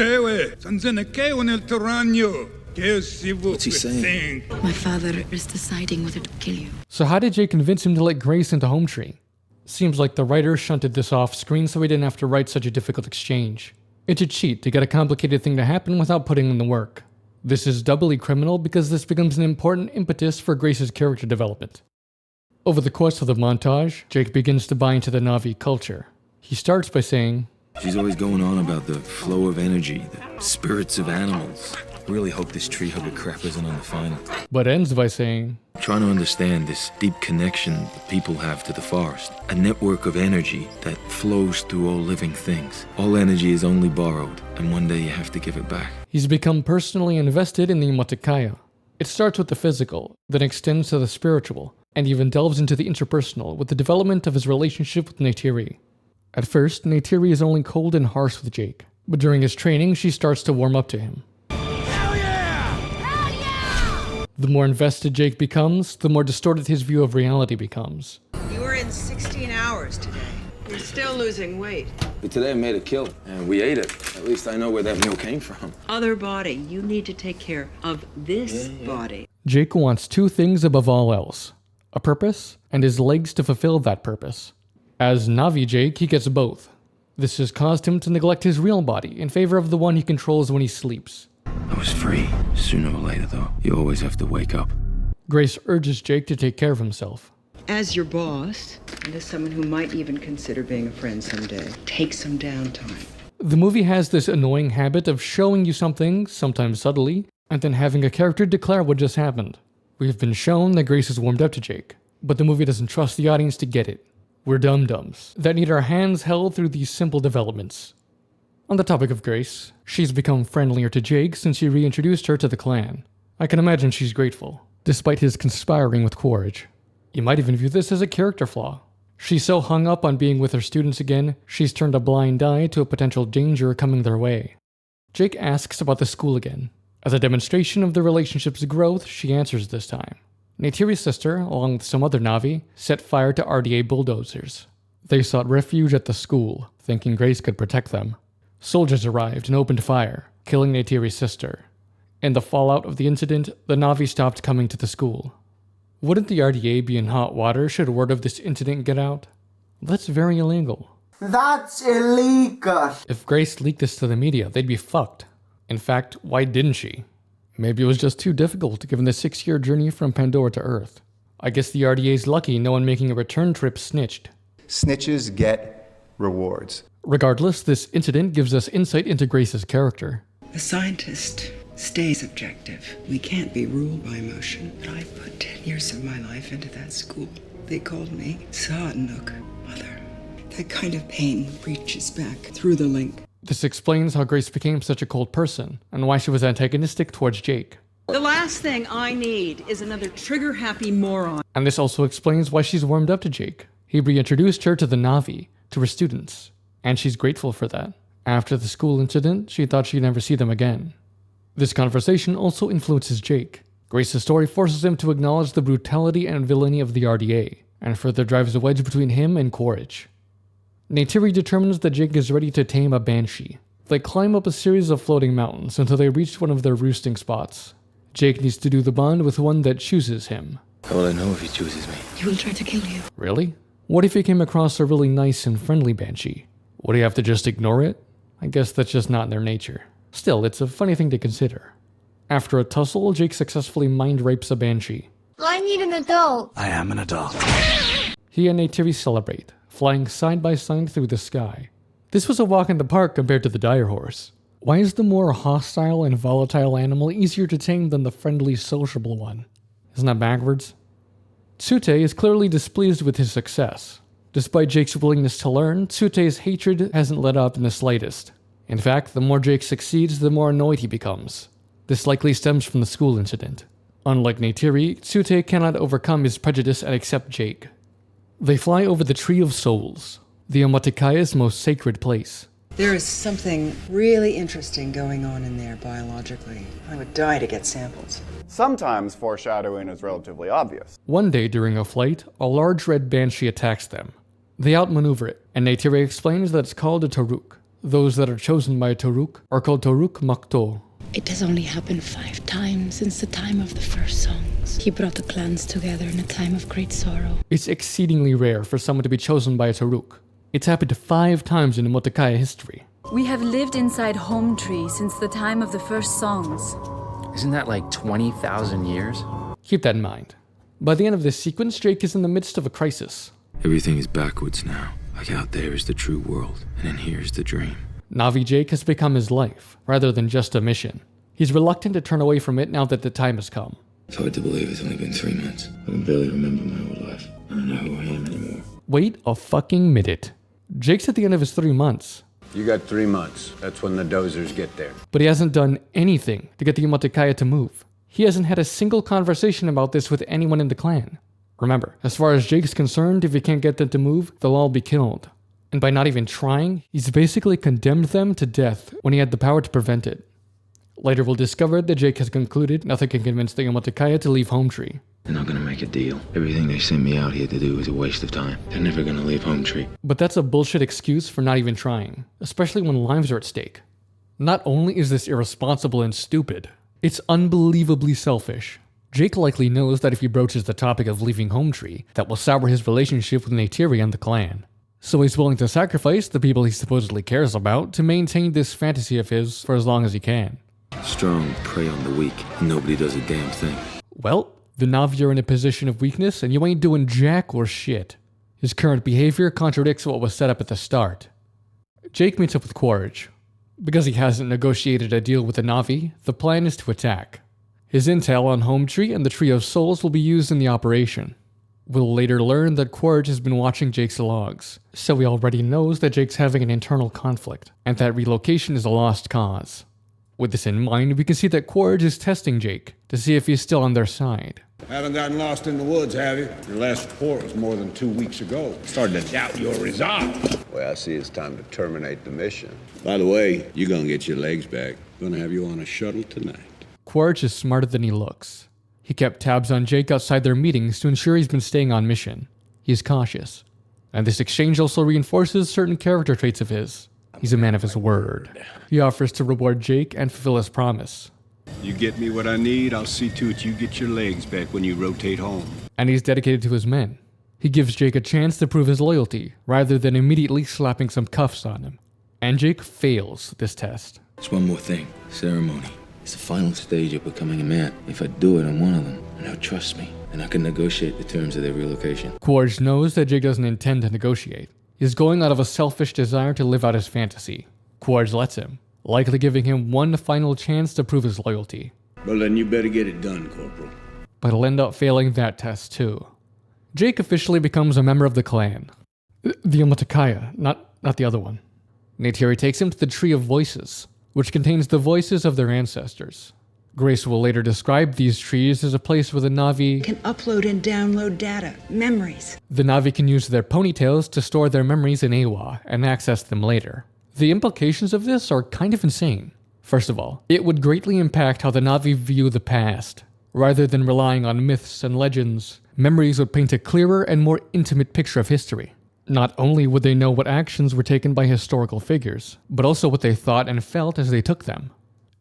he saying? My father is deciding whether to kill you. So how did Jake convince him to let Grace into Home Tree? Seems like the writer shunted this off screen so he didn't have to write such a difficult exchange. It's a cheat to get a complicated thing to happen without putting in the work. This is doubly criminal because this becomes an important impetus for Grace's character development. Over the course of the montage, Jake begins to buy into the Na'vi culture. He starts by saying, She's always going on about the flow of energy, the spirits of animals. Really hope this tree hugger crap isn't on the final. But ends by saying, Trying to understand this deep connection that people have to the forest. A network of energy that flows through all living things. All energy is only borrowed, and one day you have to give it back. He's become personally invested in the Omaticaya. It starts with the physical, then extends to the spiritual, and even delves into the interpersonal with the development of his relationship with Neytiri. At first, Neytiri is only cold and harsh with Jake, but during his training, she starts to warm up to him. The more invested Jake becomes, the more distorted his view of reality becomes. You were in 16 hours today. You're still losing weight. But today I made a kill, and we ate it. At least I know where that meal came from. Other body, you need to take care of this body. Jake wants two things above all else: a purpose and his legs to fulfill that purpose. As Navi Jake, he gets both. This has caused him to neglect his real body in favor of the one he controls when he sleeps. I was free. Sooner or later, though, you always have to wake up. Grace urges Jake to take care of himself. As your boss, and as someone who might even consider being a friend someday, take some downtime. The movie has this annoying habit of showing you something, sometimes subtly, and then having a character declare what just happened. We've been shown that Grace is warmed up to Jake, but the movie doesn't trust the audience to get it. We're dum-dums that need our hands held through these simple developments. On the topic of Grace, she's become friendlier to Jake since he reintroduced her to the clan. I can imagine she's grateful, despite his conspiring with Quaritch. You might even view this as a character flaw. She's so hung up on being with her students again, she's turned a blind eye to a potential danger coming their way. Jake asks about the school again. As a demonstration of the relationship's growth, she answers this time. Neytiri's sister, along with some other Na'vi, set fire to RDA bulldozers. They sought refuge at the school, thinking Grace could protect them. Soldiers arrived and opened fire, killing Neytiri's sister. In the fallout of the incident, the Na'vi stopped coming to the school. Wouldn't the RDA be in hot water should word of this incident get out? That's very illegal. That's illegal. If Grace leaked this to the media, they'd be fucked. In fact, why didn't she? Maybe it was just too difficult given the 6-year journey from Pandora to Earth. I guess the RDA's lucky no one making a return trip snitched. Snitches get rewards. Regardless, this incident gives us insight into Grace's character. The scientist stays objective. We can't be ruled by emotion. But I put 10 years of my life into that school. They called me Sa'anuk, mother. That kind of pain reaches back through the link. This explains how Grace became such a cold person, and why she was antagonistic towards Jake. The last thing I need is another trigger-happy moron. And this also explains why she's warmed up to Jake. He reintroduced her to the Na'vi, to her students, and she's grateful for that. After the school incident, she thought she'd never see them again. This conversation also influences Jake. Grace's story forces him to acknowledge the brutality and villainy of the RDA, and further drives a wedge between him and Quaritch. Neytiri determines that Jake is ready to tame a banshee. They climb up a series of floating mountains until they reach one of their roosting spots. Jake needs to do the bond with one that chooses him. How will I know if he chooses me? He will try to kill you. Really? What if he came across a really nice and friendly banshee? Would he have to just ignore it? I guess that's just not in their nature. Still, it's a funny thing to consider. After a tussle, Jake successfully mind rapes a banshee. I need an adult. I am an adult. He and Neytiri celebrate, flying side by side through the sky. This was a walk in the park compared to the dire horse. Why is the more hostile and volatile animal easier to tame than the friendly, sociable one? Isn't that backwards? Tsute is clearly displeased with his success. Despite Jake's willingness to learn, Tsute's hatred hasn't let up in the slightest. In fact, the more Jake succeeds, the more annoyed he becomes. This likely stems from the school incident. Unlike Neytiri, Tsute cannot overcome his prejudice and accept Jake. They fly over the Tree of Souls, the Omatikaya's most sacred place. There is something really interesting going on in there biologically. I would die to get samples. Sometimes foreshadowing is relatively obvious. One day during a flight, a large red banshee attacks them. They outmaneuver it, and Neytiri explains that it's called a Toruk. Those that are chosen by a Toruk are called Toruk Makto. It has only happened 5 times since the time of the first songs. He brought the clans together in a time of great sorrow. It's exceedingly rare for someone to be chosen by a Toruk. It's happened 5 times in Omatikaya history. We have lived inside Home Tree since the time of the first songs. Isn't that like 20,000 years? Keep that in mind. By the end of this sequence, Jake is in the midst of a crisis. Everything is backwards now. Like out there is the true world, and in here is the dream. Na'vi Jake has become his life, rather than just a mission. He's reluctant to turn away from it now that the time has come. It's hard to believe it's only been 3 months. I can barely remember my whole life. I don't know who I am anymore. Wait a fucking minute. Jake's at the end of his 3 months. You got 3 months. That's when the dozers get there. But he hasn't done anything to get the Omatikaya to move. He hasn't had a single conversation about this with anyone in the clan. Remember, as far as Jake's concerned, if he can't get them to move, they'll all be killed. And by not even trying, he's basically condemned them to death when he had the power to prevent it. Later we'll discover that Jake has concluded nothing can convince the Omaticaya to leave Home Tree. They're not gonna make a deal. Everything they sent me out here to do is a waste of time. They're never gonna leave Home Tree. But that's a bullshit excuse for not even trying, especially when lives are at stake. Not only is this irresponsible and stupid, it's unbelievably selfish. Jake likely knows that if he broaches the topic of leaving Home Tree, that will sour his relationship with Neytiri and the clan. So he's willing to sacrifice the people he supposedly cares about to maintain this fantasy of his for as long as he can. Strong prey on the weak, and nobody does a damn thing. Well, the Na'vi are in a position of weakness and you ain't doing jack or shit. His current behavior contradicts what was set up at the start. Jake meets up with Quaritch. Because he hasn't negotiated a deal with the Na'vi, the plan is to attack. His intel on Home Tree and the Tree of Souls will be used in the operation. We'll later learn that Quaritch has been watching Jake's logs, so he already knows that Jake's having an internal conflict, and that relocation is a lost cause. With this in mind, we can see that Quaritch is testing Jake to see if he's still on their side. Haven't gotten lost in the woods, have you? Your last report was more than 2 weeks ago. Starting to doubt your resolve. The way I see it's time to terminate the mission. By the way, you're gonna get your legs back. Gonna have you on a shuttle tonight. Quaritch is smarter than he looks. He kept tabs on Jake outside their meetings to ensure he's been staying on mission. He's cautious. And this exchange also reinforces certain character traits of his. He's a man of his word. He offers to reward Jake and fulfill his promise. You get me what I need, I'll see to it you get your legs back when you rotate home. And he's dedicated to his men. He gives Jake a chance to prove his loyalty, rather than immediately slapping some cuffs on him. And Jake fails this test. It's one more thing. Ceremony. It's the final stage of becoming a man. If I do it, I'm one of them, and they'll trust me, and I can negotiate the terms of their relocation. Quaritch knows that Jake doesn't intend to negotiate. He's going out of a selfish desire to live out his fantasy. Quaritch lets him, likely giving him one final chance to prove his loyalty. Well, then you better get it done, Corporal. But he'll end up failing that test too. Jake officially becomes a member of the clan. The Omaticaya, not the other one. Neytiri takes him to the Tree of Voices, which contains the voices of their ancestors. Grace will later describe these trees as a place where the Na'vi can upload and download data, memories. The Na'vi can use their ponytails to store their memories in Eywa and access them later. The implications of this are kind of insane. First of all, it would greatly impact how the Na'vi view the past. Rather than relying on myths and legends, memories would paint a clearer and more intimate picture of history. Not only would they know what actions were taken by historical figures, but also what they thought and felt as they took them.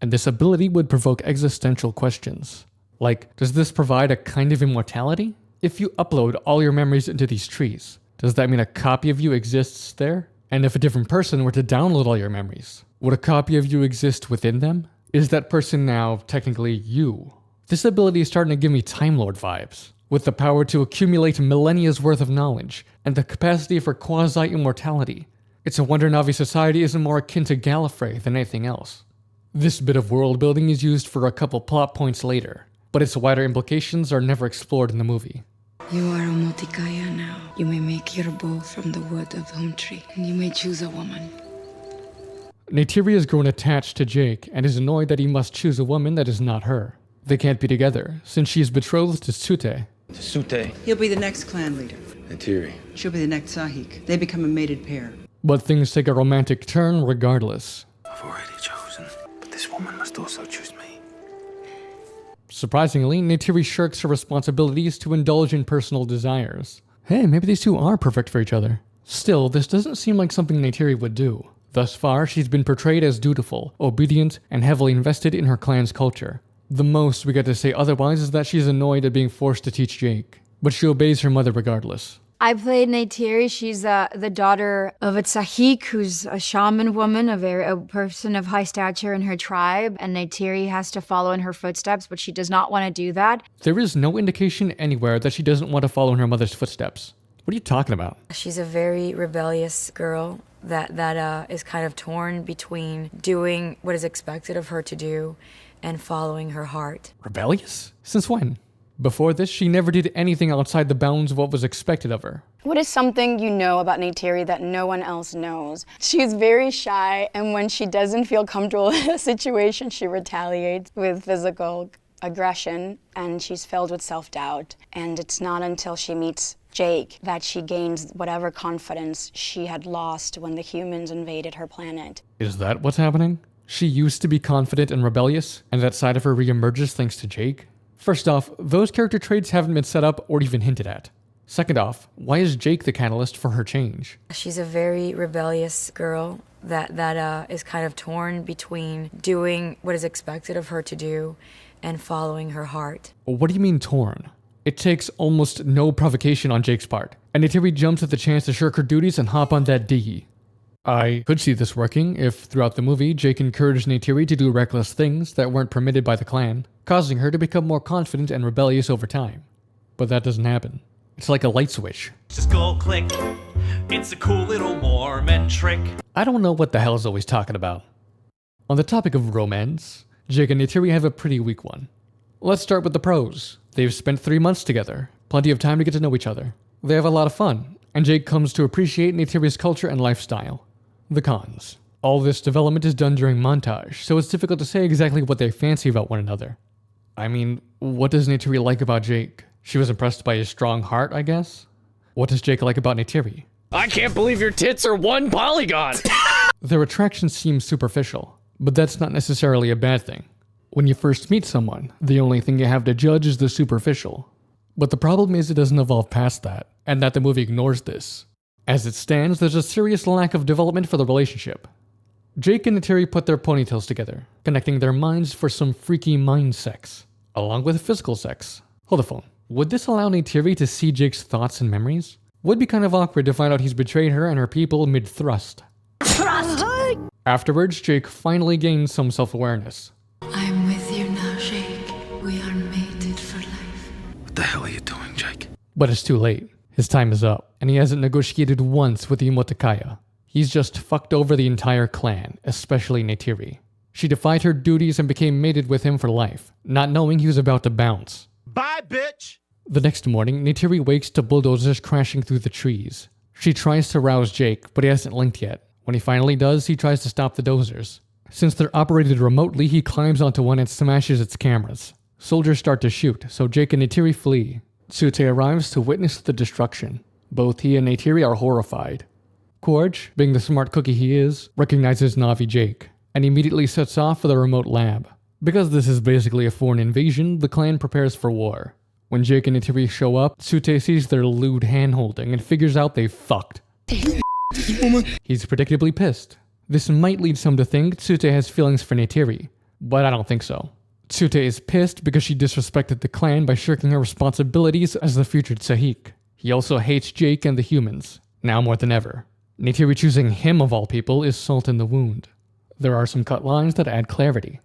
And this ability would provoke existential questions. Like, does this provide a kind of immortality? If you upload all your memories into these trees, does that mean a copy of you exists there? And if a different person were to download all your memories, would a copy of you exist within them? Is that person now technically you? This ability is starting to give me Time Lord vibes, with the power to accumulate millennia's worth of knowledge, and the capacity for quasi-immortality. It's a wonder Na'vi society isn't more akin to Gallifrey than anything else. This bit of world building is used for a couple plot points later, but its wider implications are never explored in the movie. You are Omaticaya now. You may make your bow from the wood of Home Tree, and you may choose a woman. Neytiri has grown attached to Jake and is annoyed that he must choose a woman that is not her. They can't be together, since she is betrothed to Tsute. He'll be the next clan leader. Neytiri. She'll be the next Sahik. They become a mated pair. But things take a romantic turn regardless. I've already chosen, but this woman must also choose me. Surprisingly, Neytiri shirks her responsibilities to indulge in personal desires. Hey, maybe these two are perfect for each other. Still, this doesn't seem like something Neytiri would do. Thus far, she's been portrayed as dutiful, obedient, and heavily invested in her clan's culture. The most we get to say otherwise is that she's annoyed at being forced to teach Jake, but she obeys her mother regardless. I played Neytiri. She's the daughter of a Sahik, who's a shaman woman, a person of high stature in her tribe, and Neytiri has to follow in her footsteps, but she does not want to do that. There is no indication anywhere that she doesn't want to follow in her mother's footsteps. What are you talking about? She's a very rebellious girl that is kind of torn between doing what is expected of her to do and following her heart. Rebellious? Since when? Before this, she never did anything outside the bounds of what was expected of her. What is something you know about Neytiri that no one else knows? She's very shy, and when she doesn't feel comfortable in a situation, she retaliates with physical aggression, and she's filled with self-doubt. And it's not until she meets Jake that she gains whatever confidence she had lost when the humans invaded her planet. Is that what's happening? she used to be confident and rebellious, and that side of her reemerges thanks to Jake? First off, those character traits haven't been set up or even hinted at. Second off, why is Jake the catalyst for her change? She's a very rebellious girl that is kind of torn between doing what is expected of her to do and following her heart. What do you mean torn? It takes almost no provocation on Jake's part, and Neytiri jumps at the chance to shirk her duties and hop on that diggy. I could see this working if, throughout the movie, Jake encouraged Neytiri to do reckless things that weren't permitted by the clan, causing her to become more confident and rebellious over time. But that doesn't happen. It's like a light switch. Just go click. It's a cool little Mormon trick. I don't know what the hell is always talking about. On the topic of romance, Jake and Neytiri have a pretty weak one. Let's start with the pros. They've spent 3 months together, plenty of time to get to know each other. They have a lot of fun, and Jake comes to appreciate Neytiri's culture and lifestyle. The cons. All this development is done during montage, so it's difficult to say exactly what they fancy about one another. I mean, what does Neytiri like about Jake? She was impressed by his strong heart, I guess? What does Jake like about Neytiri? I can't believe your tits are 1 polygon! Their attraction seems superficial, but that's not necessarily a bad thing. When you first meet someone, the only thing you have to judge is the superficial. But the problem is it doesn't evolve past that, and that the movie ignores this. As it stands, there's a serious lack of development for the relationship. Jake and Neytiri put their ponytails together, connecting their minds for some freaky mind sex, along with physical sex. Hold the phone. Would this allow Neytiri to see Jake's thoughts and memories? Would be kind of awkward to find out he's betrayed her and her people mid-thrust. Afterwards, Jake finally gains some self-awareness. I'm with you now, Jake. We are mated for life. What the hell are you doing, Jake? But it's too late. His time is up, and he hasn't negotiated once with the Imotakaya. He's just fucked over the entire clan, especially Neytiri. She defied her duties and became mated with him for life, not knowing he was about to bounce. Bye, bitch! The next morning, Neytiri wakes to bulldozers crashing through the trees. She tries to rouse Jake, but he hasn't linked yet. When he finally does, he tries to stop the dozers. Since they're operated remotely, he climbs onto one and smashes its cameras. Soldiers start to shoot, so Jake and Neytiri flee. Tsute arrives to witness the destruction. Both he and Neytiri are horrified. Quarge, being the smart cookie he is, recognizes Na'vi Jake, and immediately sets off for the remote lab. Because this is basically a foreign invasion, the clan prepares for war. When Jake and Neytiri show up, Tsute sees their lewd hand-holding and figures out they fucked. He's predictably pissed. This might lead some to think Tsute has feelings for Neytiri, but I don't think so. Tsute is pissed because she disrespected the clan by shirking her responsibilities as the future Tsahik. He also hates Jake and the humans, now more than ever. Neytiri choosing him of all people is salt in the wound. There are some cut lines that add clarity.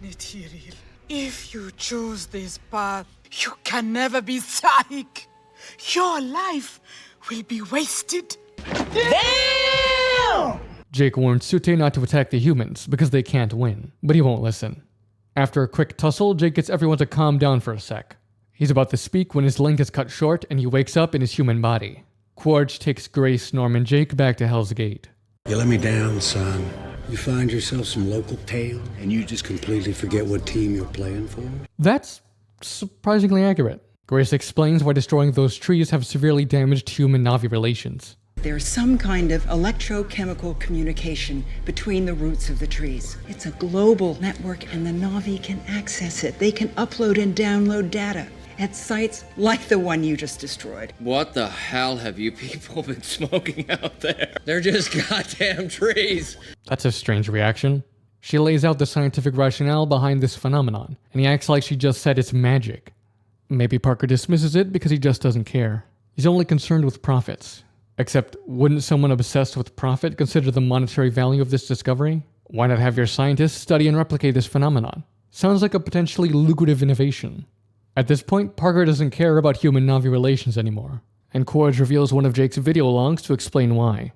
Neytiri, if you choose this path, you can never be Tsahik. Your life will be wasted. Damn! Jake warns Tsute not to attack the humans because they can't win, but he won't listen. After a quick tussle, Jake gets everyone to calm down for a sec. He's about to speak when his link is cut short and he wakes up in his human body. Quarge takes Grace, Norm, and Jake back to Hell's Gate. You let me down, son. You find yourself some local tail, and you just completely forget what team you're playing for? That's surprisingly accurate. Grace explains why destroying those trees have severely damaged human-Na'vi relations. There's some kind of electrochemical communication between the roots of the trees. It's a global network, and the Na'vi can access it. They can upload and download data at sites like the one you just destroyed. What the hell have you people been smoking out there? They're just goddamn trees. That's a strange reaction. She lays out the scientific rationale behind this phenomenon, and he acts like she just said it's magic. Maybe Parker dismisses it because he just doesn't care. He's only concerned with profits. Except, wouldn't someone obsessed with profit consider the monetary value of this discovery? Why not have your scientists study and replicate this phenomenon? Sounds like a potentially lucrative innovation. At this point, Parker doesn't care about human-Na'vi relations anymore, and Quarge reveals one of Jake's video logs to explain why.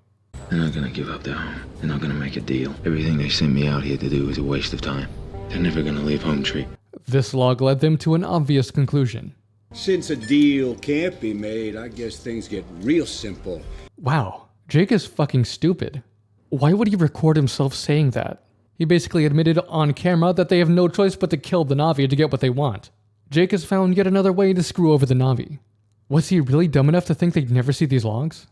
They're not gonna give up their home. They're not gonna make a deal. Everything they sent me out here to do is a waste of time. They're never gonna leave Home Tree. This log led them to an obvious conclusion. Since a deal can't be made, I guess things get real simple. Wow, Jake is fucking stupid. Why would he record himself saying that? He basically admitted on camera that they have no choice but to kill the Na'vi to get what they want. Jake has found yet another way to screw over the Na'vi. Was he really dumb enough to think they'd never see these logs?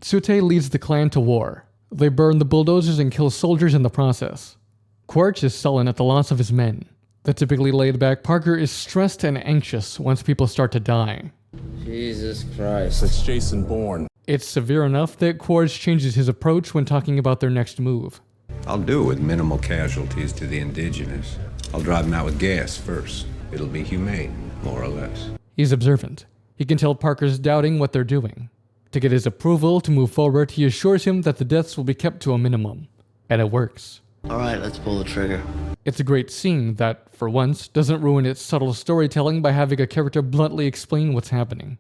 Tsute leads the clan to war. They burn the bulldozers and kill soldiers in the process. Quaritch is sullen at the loss of his men. The typically laid-back Parker is stressed and anxious once people start to die. Jesus Christ. It's Jason Bourne. It's severe enough that Quaritch changes his approach when talking about their next move. I'll do it with minimal casualties to the indigenous. I'll drive them out with gas first. It'll be humane, more or less. He's observant. He can tell Parker's doubting what they're doing. To get his approval to move forward, he assures him that the deaths will be kept to a minimum. And it works. Alright, let's pull the trigger. It's a great scene that, for once, doesn't ruin its subtle storytelling by having a character bluntly explain what's happening.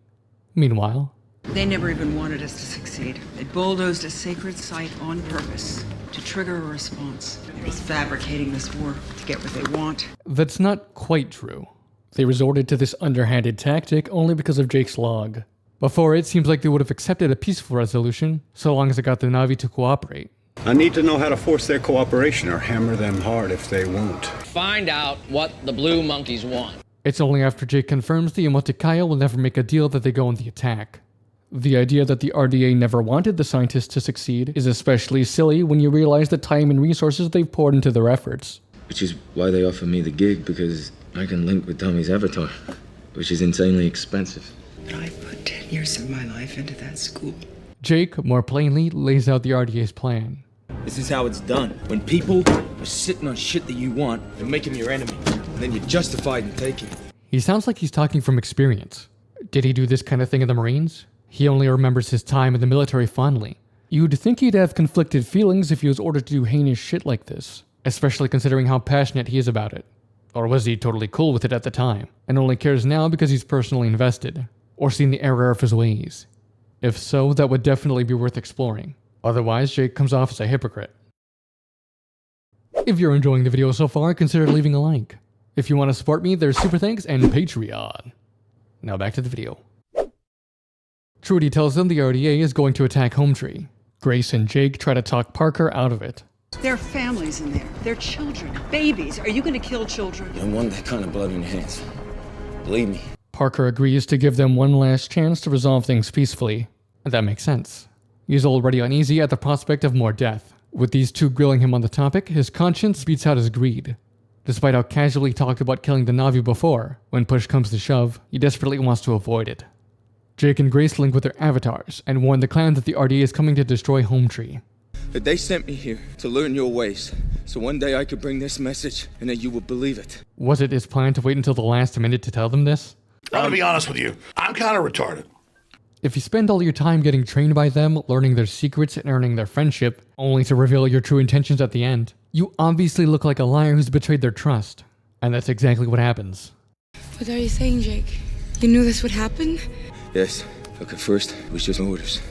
Meanwhile, They never even wanted us to succeed. They bulldozed a sacred site on purpose to trigger a response. They're just fabricating this war to get what they want. that's not quite true. They resorted to this underhanded tactic only because of Jake's log. Before, it seems like they would have accepted a peaceful resolution, so long as it got the Na'vi to cooperate. I need to know how to force their cooperation or hammer them hard if they won't. Find out what the blue monkeys want. It's only after Jake confirms the Omotikaya will never make a deal that they go on the attack. The idea that the RDA never wanted the scientists to succeed is especially silly when you realize the time and resources they've poured into their efforts. Which is why they offer me the gig, because I can link with Tommy's avatar, which is insanely expensive. But I put 10 years of my life into that school. Jake, more plainly, lays out the RDA's plan. This is how it's done. When people are sitting on shit that you want, you make them your enemy. And then you justify it and take it. He sounds like he's talking from experience. Did he do this kind of thing in the Marines? He only remembers his time in the military fondly. You'd think he'd have conflicted feelings if he was ordered to do heinous shit like this, especially considering how passionate he is about it. Or was he totally cool with it at the time, and only cares now because he's personally invested, or seen the error of his ways? If so, that would definitely be worth exploring. Otherwise, Jake comes off as a hypocrite. If you're enjoying the video so far, consider leaving a like. If you want to support me, there's Super Thanks and Patreon. Now back to the video. Trudy tells them the RDA is going to attack Hometree. Grace and Jake try to talk Parker out of it. There are families in there. They're children, babies. Are you going to kill children? You don't want that kind of blood in your hands. Believe me. Parker agrees to give them one last chance to resolve things peacefully. And that makes sense. He's already uneasy at the prospect of more death. With these two grilling him on the topic, his conscience beats out his greed. Despite how casually he talked about killing the Na'vi before, when push comes to shove, he desperately wants to avoid it. Jake and Grace link with their avatars and warn the clan that the RDA is coming to destroy Hometree. But they sent me here to learn your ways, so one day I could bring this message and then you would believe it. Was it his plan to wait until the last minute to tell them this? I'm gonna be honest with you. I'm kind of retarded. If you spend all your time getting trained by them, learning their secrets and earning their friendship, only to reveal your true intentions at the end, you obviously look like a liar who's betrayed their trust. And that's exactly what happens. What are you saying, Jake? You knew this would happen? Yes. Look, at first it was just orders.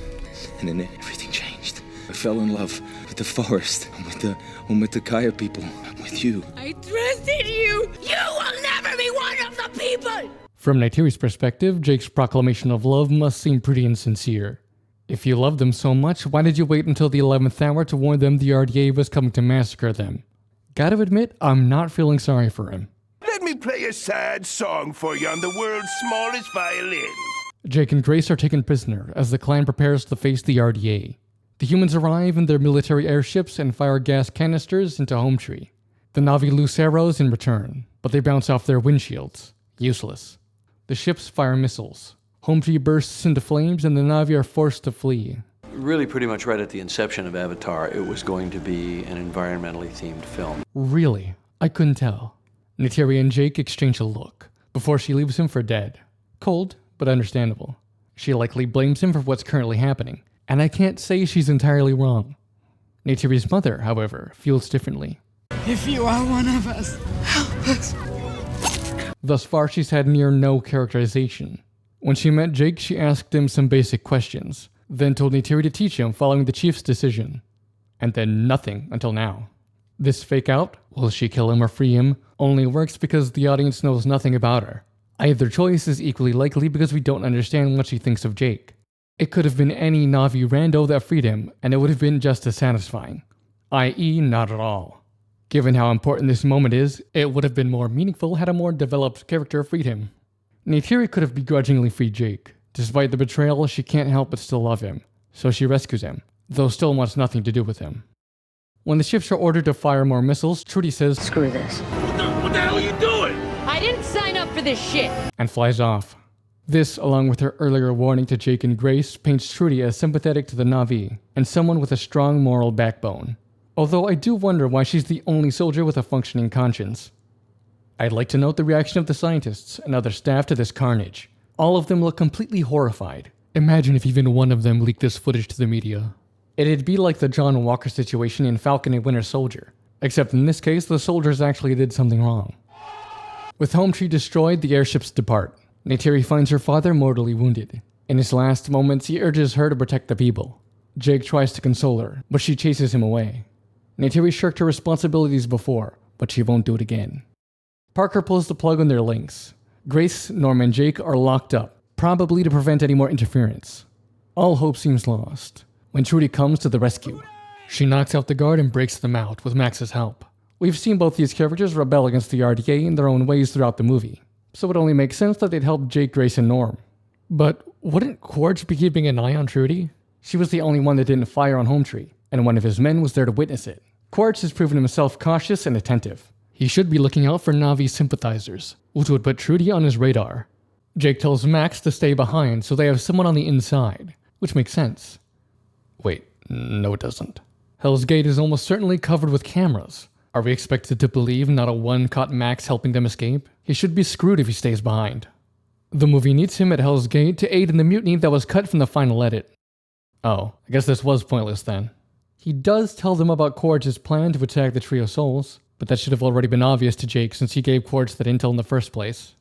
And then everything changed. I fell in love with the forest, and with the Kaya people, and with you. I trusted you! You will never be one of the people! From Neytiri's perspective, Jake's proclamation of love must seem pretty insincere. If you loved them so much, why did you wait until the 11th hour to warn them the RDA was coming to massacre them? Gotta admit, I'm not feeling sorry for him. Let me play a sad song for you on the world's smallest violin. Jake and Grace are taken prisoner as the clan prepares to face the RDA. The humans arrive in their military airships and fire gas canisters into Hometree. The Na'vi loose arrows in return, but they bounce off their windshields. Useless. The ships fire missiles. Hometree bursts into flames and the Na'vi are forced to flee. Really, pretty much right at the inception of Avatar, it was going to be an environmentally themed film. Really? I couldn't tell. Neytiri and Jake exchange a look before she leaves him for dead. Cold, but understandable. She likely blames him for what's currently happening, and I can't say she's entirely wrong. Neytiri's mother, however, feels differently. If you are one of us, help us. Thus far, she's had near no characterization. When she met Jake, she asked him some basic questions, then told Neytiri to teach him following the chief's decision. And then nothing until now. This fake out, will she kill him or free him, only works because the audience knows nothing about her. Either choice is equally likely because we don't understand what she thinks of Jake. It could have been any Na'vi rando that freed him, and it would have been just as satisfying. I.e., not at all. Given how important this moment is, it would have been more meaningful had a more developed character freed him. Neytiri could have begrudgingly freed Jake. Despite the betrayal, she can't help but still love him, so she rescues him, though still wants nothing to do with him. When the ships are ordered to fire more missiles, Trudy says, "Screw this," What the hell are you doing? I didn't sign up for this shit. and flies off. This, along with her earlier warning to Jake and Grace, paints Trudy as sympathetic to the Na'vi, and someone with a strong moral backbone. Although I do wonder why she's the only soldier with a functioning conscience. I'd like to note the reaction of the scientists and other staff to this carnage. All of them look completely horrified. Imagine if even one of them leaked this footage to the media. It'd be like the John Walker situation in Falcon and Winter Soldier, except in this case the soldiers actually did something wrong. With Home Tree destroyed, the airships depart. Neytiri finds her father mortally wounded. In his last moments, he urges her to protect the people. Jake tries to console her, but she chases him away. Neytiri shirked her responsibilities before, but she won't do it again. Parker pulls the plug on their links. Grace, Norm, and Jake are locked up, probably to prevent any more interference. All hope seems lost when Trudy comes to the rescue. She knocks out the guard and breaks them out with Max's help. We've seen both these characters rebel against the RDA in their own ways throughout the movie, so it only makes sense that they'd help Jake, Grace, and Norm. But wouldn't Quaritch be keeping an eye on Trudy? She was the only one that didn't fire on Home Tree, and one of his men was there to witness it. Quaritch has proven himself cautious and attentive. He should be looking out for Na'vi sympathizers, which would put Trudy on his radar. Jake tells Max to stay behind so they have someone on the inside, which makes sense. Wait, no it doesn't. Hell's Gate is almost certainly covered with cameras. Are we expected to believe not a one caught Max helping them escape? He should be screwed if he stays behind. The movie needs him at Hell's Gate to aid in the mutiny that was cut from the final edit. Oh, I guess this was pointless then. He does tell them about Quaritch's plan to attack the Tree of Souls, but that should have already been obvious to Jake since he gave Quaritch that intel in the first place.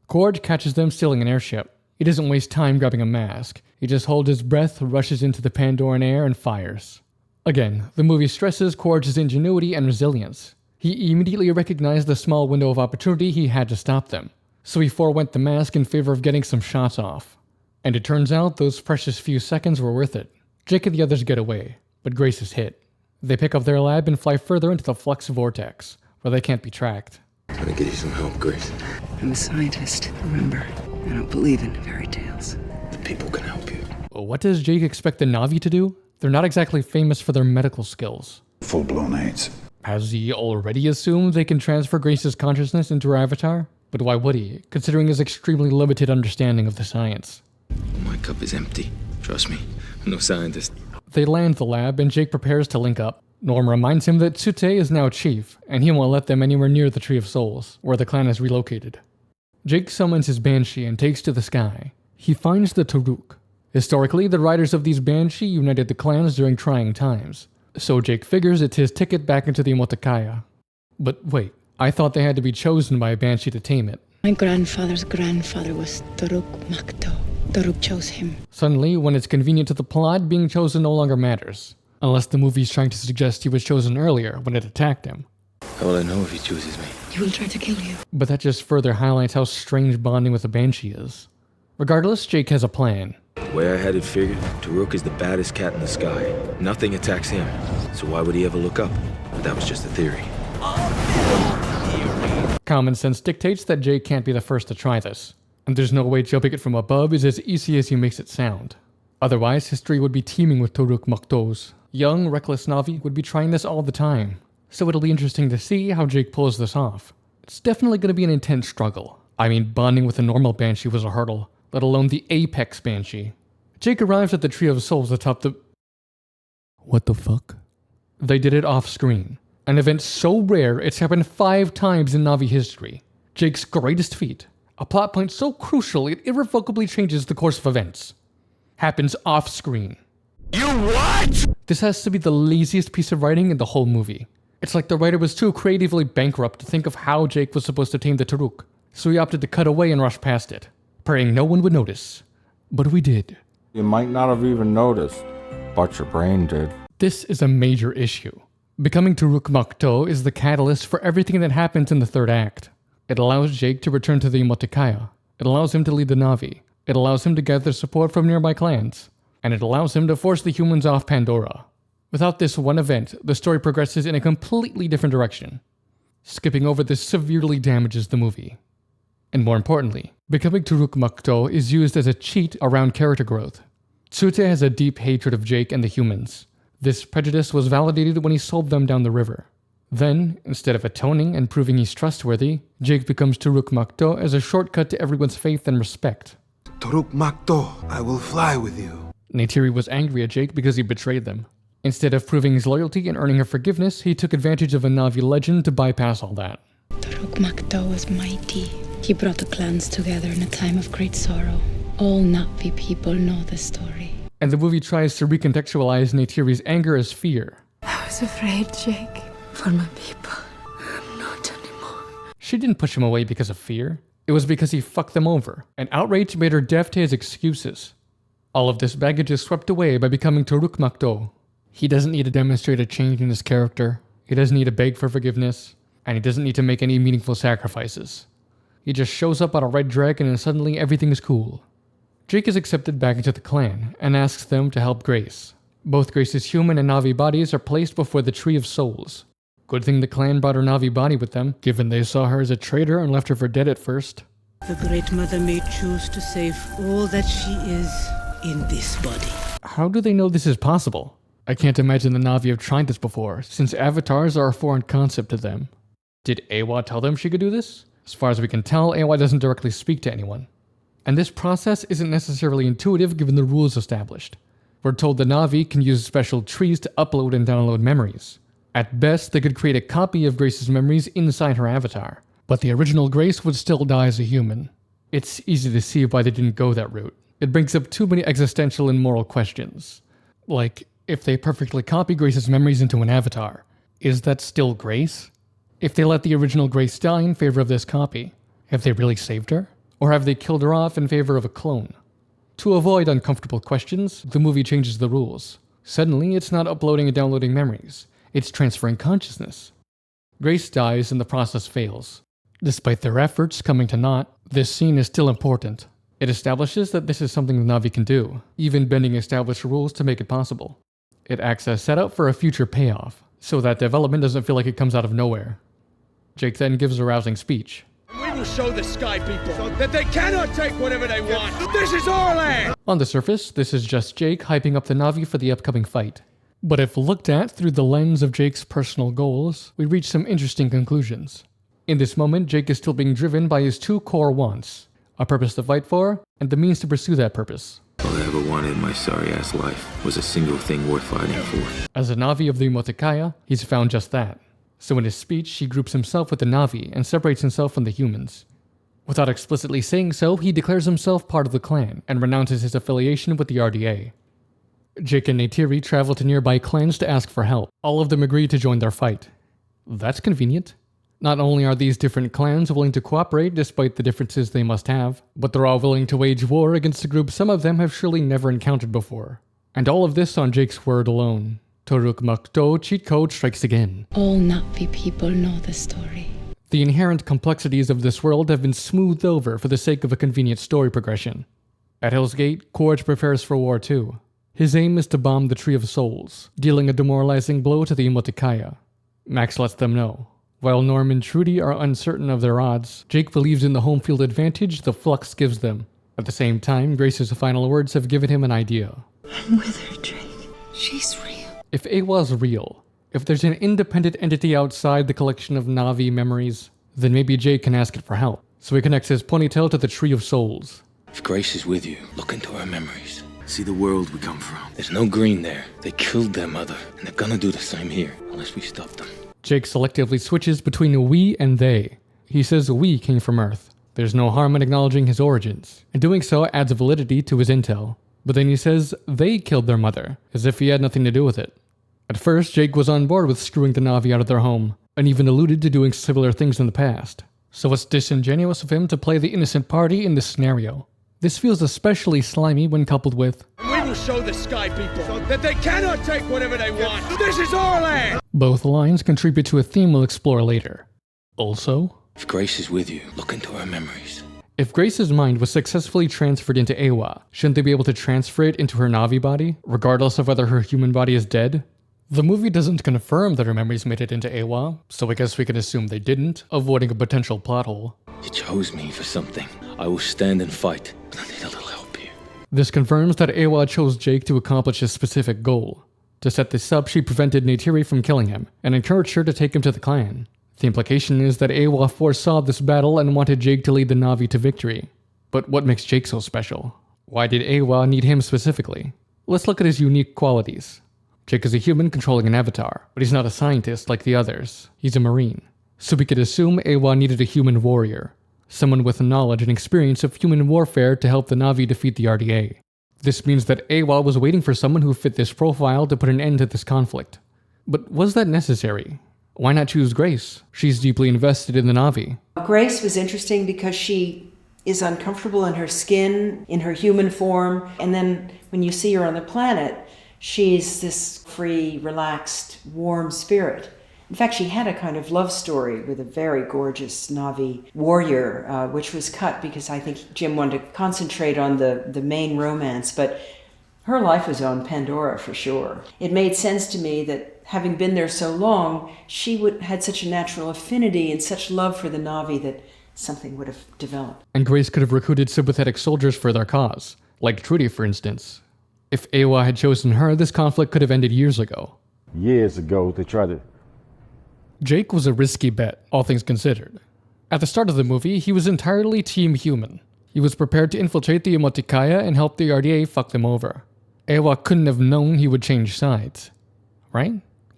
Quaritch catches them stealing an airship. He doesn't waste time grabbing a mask. He just holds his breath, rushes into the Pandoran air, and fires. Again, the movie stresses Quaritch's ingenuity and resilience. He immediately recognized the small window of opportunity he had to stop them, so he forewent the mask in favor of getting some shots off. And it turns out those precious few seconds were worth it. Jake and the others get away, but Grace is hit. They pick up their lab and fly further into the flux vortex, where they can't be tracked. I'm gonna get you some help, Grace. I'm a scientist, remember. I don't believe in fairy tales. The people can help you. What does Jake expect the Na'vi to do? They're not exactly famous for their medical skills. Full-blown AIDS. Has he already assumed they can transfer Grace's consciousness into her avatar? But why would he, considering his extremely limited understanding of the science? My cup is empty. Trust me, I'm no scientist. They land the lab, and Jake prepares to link up. Norm reminds him that Tsute is now chief, and he won't let them anywhere near the Tree of Souls, where the clan is relocated. Jake summons his Banshee and takes to the sky. He finds the Turuk. Historically, the riders of these Banshee united the clans during trying times, so Jake figures it's his ticket back into the Motakaya. But wait, I thought they had to be chosen by a Banshee to tame it. My grandfather's grandfather was Toruk Makto. Toruk chose him. Suddenly, when it's convenient to the plot, being chosen no longer matters. Unless the movie's trying to suggest he was chosen earlier when it attacked him. How will I know if he chooses me? He will try to kill you. But that just further highlights how strange bonding with a Banshee is. Regardless, Jake has a plan. The way I had it figured, Turuk is the baddest cat in the sky. Nothing attacks him, so why would he ever look up? But that was just a theory. Common sense dictates that Jake can't be the first to try this, and there's no way jumping it from above is as easy as he makes it sound. Otherwise, history would be teeming with Toruk Maktos. Young, reckless Na'vi would be trying this all the time, so it'll be interesting to see how Jake pulls this off. It's definitely going to be an intense struggle. I mean, bonding with a normal Banshee was a hurdle, let alone the Apex Banshee. Jake arrives at the Tree of Souls atop the... What the fuck? They did it off-screen. An event so rare it's happened 5 times in Na'vi history. Jake's greatest feat. A plot point so crucial it irrevocably changes the course of events. Happens off-screen. You what? This has to be the laziest piece of writing in the whole movie. It's like the writer was too creatively bankrupt to think of how Jake was supposed to tame the Turuk, so he opted to cut away and rush past it, praying no one would notice. But we did. You might not have even noticed, but your brain did. This is a major issue. Becoming Turuk Makto is the catalyst for everything that happens in the third act. It allows Jake to return to the Motakaya. It allows him to lead the Na'vi. It allows him to gather support from nearby clans. And it allows him to force the humans off Pandora. Without this one event, the story progresses in a completely different direction. Skipping over this severely damages the movie. And more importantly, becoming Turuk Makto is used as a cheat around character growth. Tsu'te has a deep hatred of Jake and the humans. This prejudice was validated when he sold them down the river. Then, instead of atoning and proving he's trustworthy, Jake becomes Turuk Makto as a shortcut to everyone's faith and respect. Turuk Makto, I will fly with you. Neytiri was angry at Jake because he betrayed them. Instead of proving his loyalty and earning her forgiveness, he took advantage of a Na'vi legend to bypass all that. Turuk Makto was mighty. He brought the clans together in a time of great sorrow. All Na'vi people know the story. And the movie tries to recontextualize Neytiri's anger as fear. I was afraid, Jake, for my people. I'm not anymore. She didn't push him away because of fear. It was because he fucked them over, and outrage made her deaf to his excuses. All of this baggage is swept away by becoming Turuk Makto. He doesn't need to demonstrate a change in his character. He doesn't need to beg for forgiveness. And he doesn't need to make any meaningful sacrifices. He just shows up on a red dragon and suddenly everything is cool. Jake is accepted back into the clan and asks them to help Grace. Both Grace's human and Na'vi bodies are placed before the Tree of Souls. Good thing the clan brought her Na'vi body with them, given they saw her as a traitor and left her for dead at first. The Great Mother may choose to save all that she is in this body. How do they know this is possible? I can't imagine the Na'vi have tried this before, since avatars are a foreign concept to them. Did Eywa tell them she could do this? As far as we can tell, Eywa doesn't directly speak to anyone. And this process isn't necessarily intuitive given the rules established. We're told the Na'vi can use special trees to upload and download memories. At best, they could create a copy of Grace's memories inside her avatar, but the original Grace would still die as a human. It's easy to see why they didn't go that route. It brings up too many existential and moral questions. Like, if they perfectly copy Grace's memories into an avatar, is that still Grace? If they let the original Grace die in favor of this copy, have they really saved her? Or have they killed her off in favor of a clone? To avoid uncomfortable questions, the movie changes the rules. Suddenly, it's not uploading and downloading memories, it's transferring consciousness. Grace dies and the process fails. Despite their efforts coming to naught, this scene is still important. It establishes that this is something the Na'vi can do, even bending established rules to make it possible. It acts as setup for a future payoff, so that development doesn't feel like it comes out of nowhere. Jake then gives a rousing speech. We will show the Sky people that they cannot take whatever they want. This is our land! On the surface, this is just Jake hyping up the Na'vi for the upcoming fight. But if looked at through the lens of Jake's personal goals, we reach some interesting conclusions. In this moment, Jake is still being driven by his two core wants: a purpose to fight for, and the means to pursue that purpose. All I ever wanted in my sorry-ass life was a single thing worth fighting for. As a Na'vi of the Umotekaya, he's found just that. So in his speech, he groups himself with the Na'vi and separates himself from the humans. Without explicitly saying so, he declares himself part of the clan and renounces his affiliation with the RDA. Jake and Neytiri travel to nearby clans to ask for help. All of them agree to join their fight. That's convenient. Not only are these different clans willing to cooperate despite the differences they must have, but they're all willing to wage war against a group some of them have surely never encountered before. And all of this on Jake's word alone. Turuk Makto cheat code strikes again. All Na'vi people know the story. The inherent complexities of this world have been smoothed over for the sake of a convenient story progression. At Hell's Gate, Korg prepares for war too. His aim is to bomb the Tree of Souls, dealing a demoralizing blow to the Umotekaya. Max lets them know. While Norm and Trudy are uncertain of their odds, Jake believes in the home field advantage the Flux gives them. At the same time, Grace's final words have given him an idea. I'm with her, Drake. She's real. If Eywa's real, if there's an independent entity outside the collection of Na'vi memories, then maybe Jake can ask it for help. So he connects his ponytail to the Tree of Souls. If Grace is with you, look into her memories. See the world we come from. There's no green there. They killed their mother, and they're gonna do the same here, unless we stop them. Jake selectively switches between we and they. He says we came from Earth. There's no harm in acknowledging his origins, and doing so adds validity to his intel. But then he says they killed their mother, as if he had nothing to do with it. At first, Jake was on board with screwing the Na'vi out of their home, and even alluded to doing similar things in the past. So it's disingenuous of him to play the innocent party in this scenario. This feels especially slimy when coupled with, We will show the Sky people that they cannot take whatever they want. This is our land! Both lines contribute to a theme we'll explore later. Also, if Grace is with you, look into her memories. If Grace's mind was successfully transferred into Eywa, shouldn't they be able to transfer it into her Na'vi body, regardless of whether her human body is dead? The movie doesn't confirm that her memories made it into Eywa, so I guess we can assume they didn't, avoiding a potential plot hole. You chose me for something. I will stand and fight, but I need a little help here. This confirms that Eywa chose Jake to accomplish a specific goal. To set this up, she prevented Neytiri from killing him, and encouraged her to take him to the clan. The implication is that Eywa foresaw this battle and wanted Jake to lead the Na'vi to victory. But what makes Jake so special? Why did Eywa need him specifically? Let's look at his unique qualities. Jake is a human controlling an avatar, but he's not a scientist like the others. He's a marine. So we could assume Eywa needed a human warrior, someone with knowledge and experience of human warfare to help the Na'vi defeat the RDA. This means that Eywa was waiting for someone who fit this profile to put an end to this conflict. But was that necessary? Why not choose Grace? She's deeply invested in the Na'vi. Grace was interesting because she is uncomfortable in her skin, in her human form, and then when you see her on the planet, she's this free, relaxed, warm spirit. In fact, she had a kind of love story with a very gorgeous Na'vi warrior, which was cut because I think Jim wanted to concentrate on the main romance, but her life was on Pandora for sure. It made sense to me that having been there so long, she had such a natural affinity and such love for the Na'vi that something would have developed. And Grace could have recruited sympathetic soldiers for their cause, like Trudy, for instance. If Eywa had chosen her, this conflict could have ended years ago. Years ago, they tried to... Jake was a risky bet, all things considered. At the start of the movie, he was entirely Team Human. He was prepared to infiltrate the Omaticaya and help the RDA fuck them over. Eywa couldn't have known he would change sides. Right?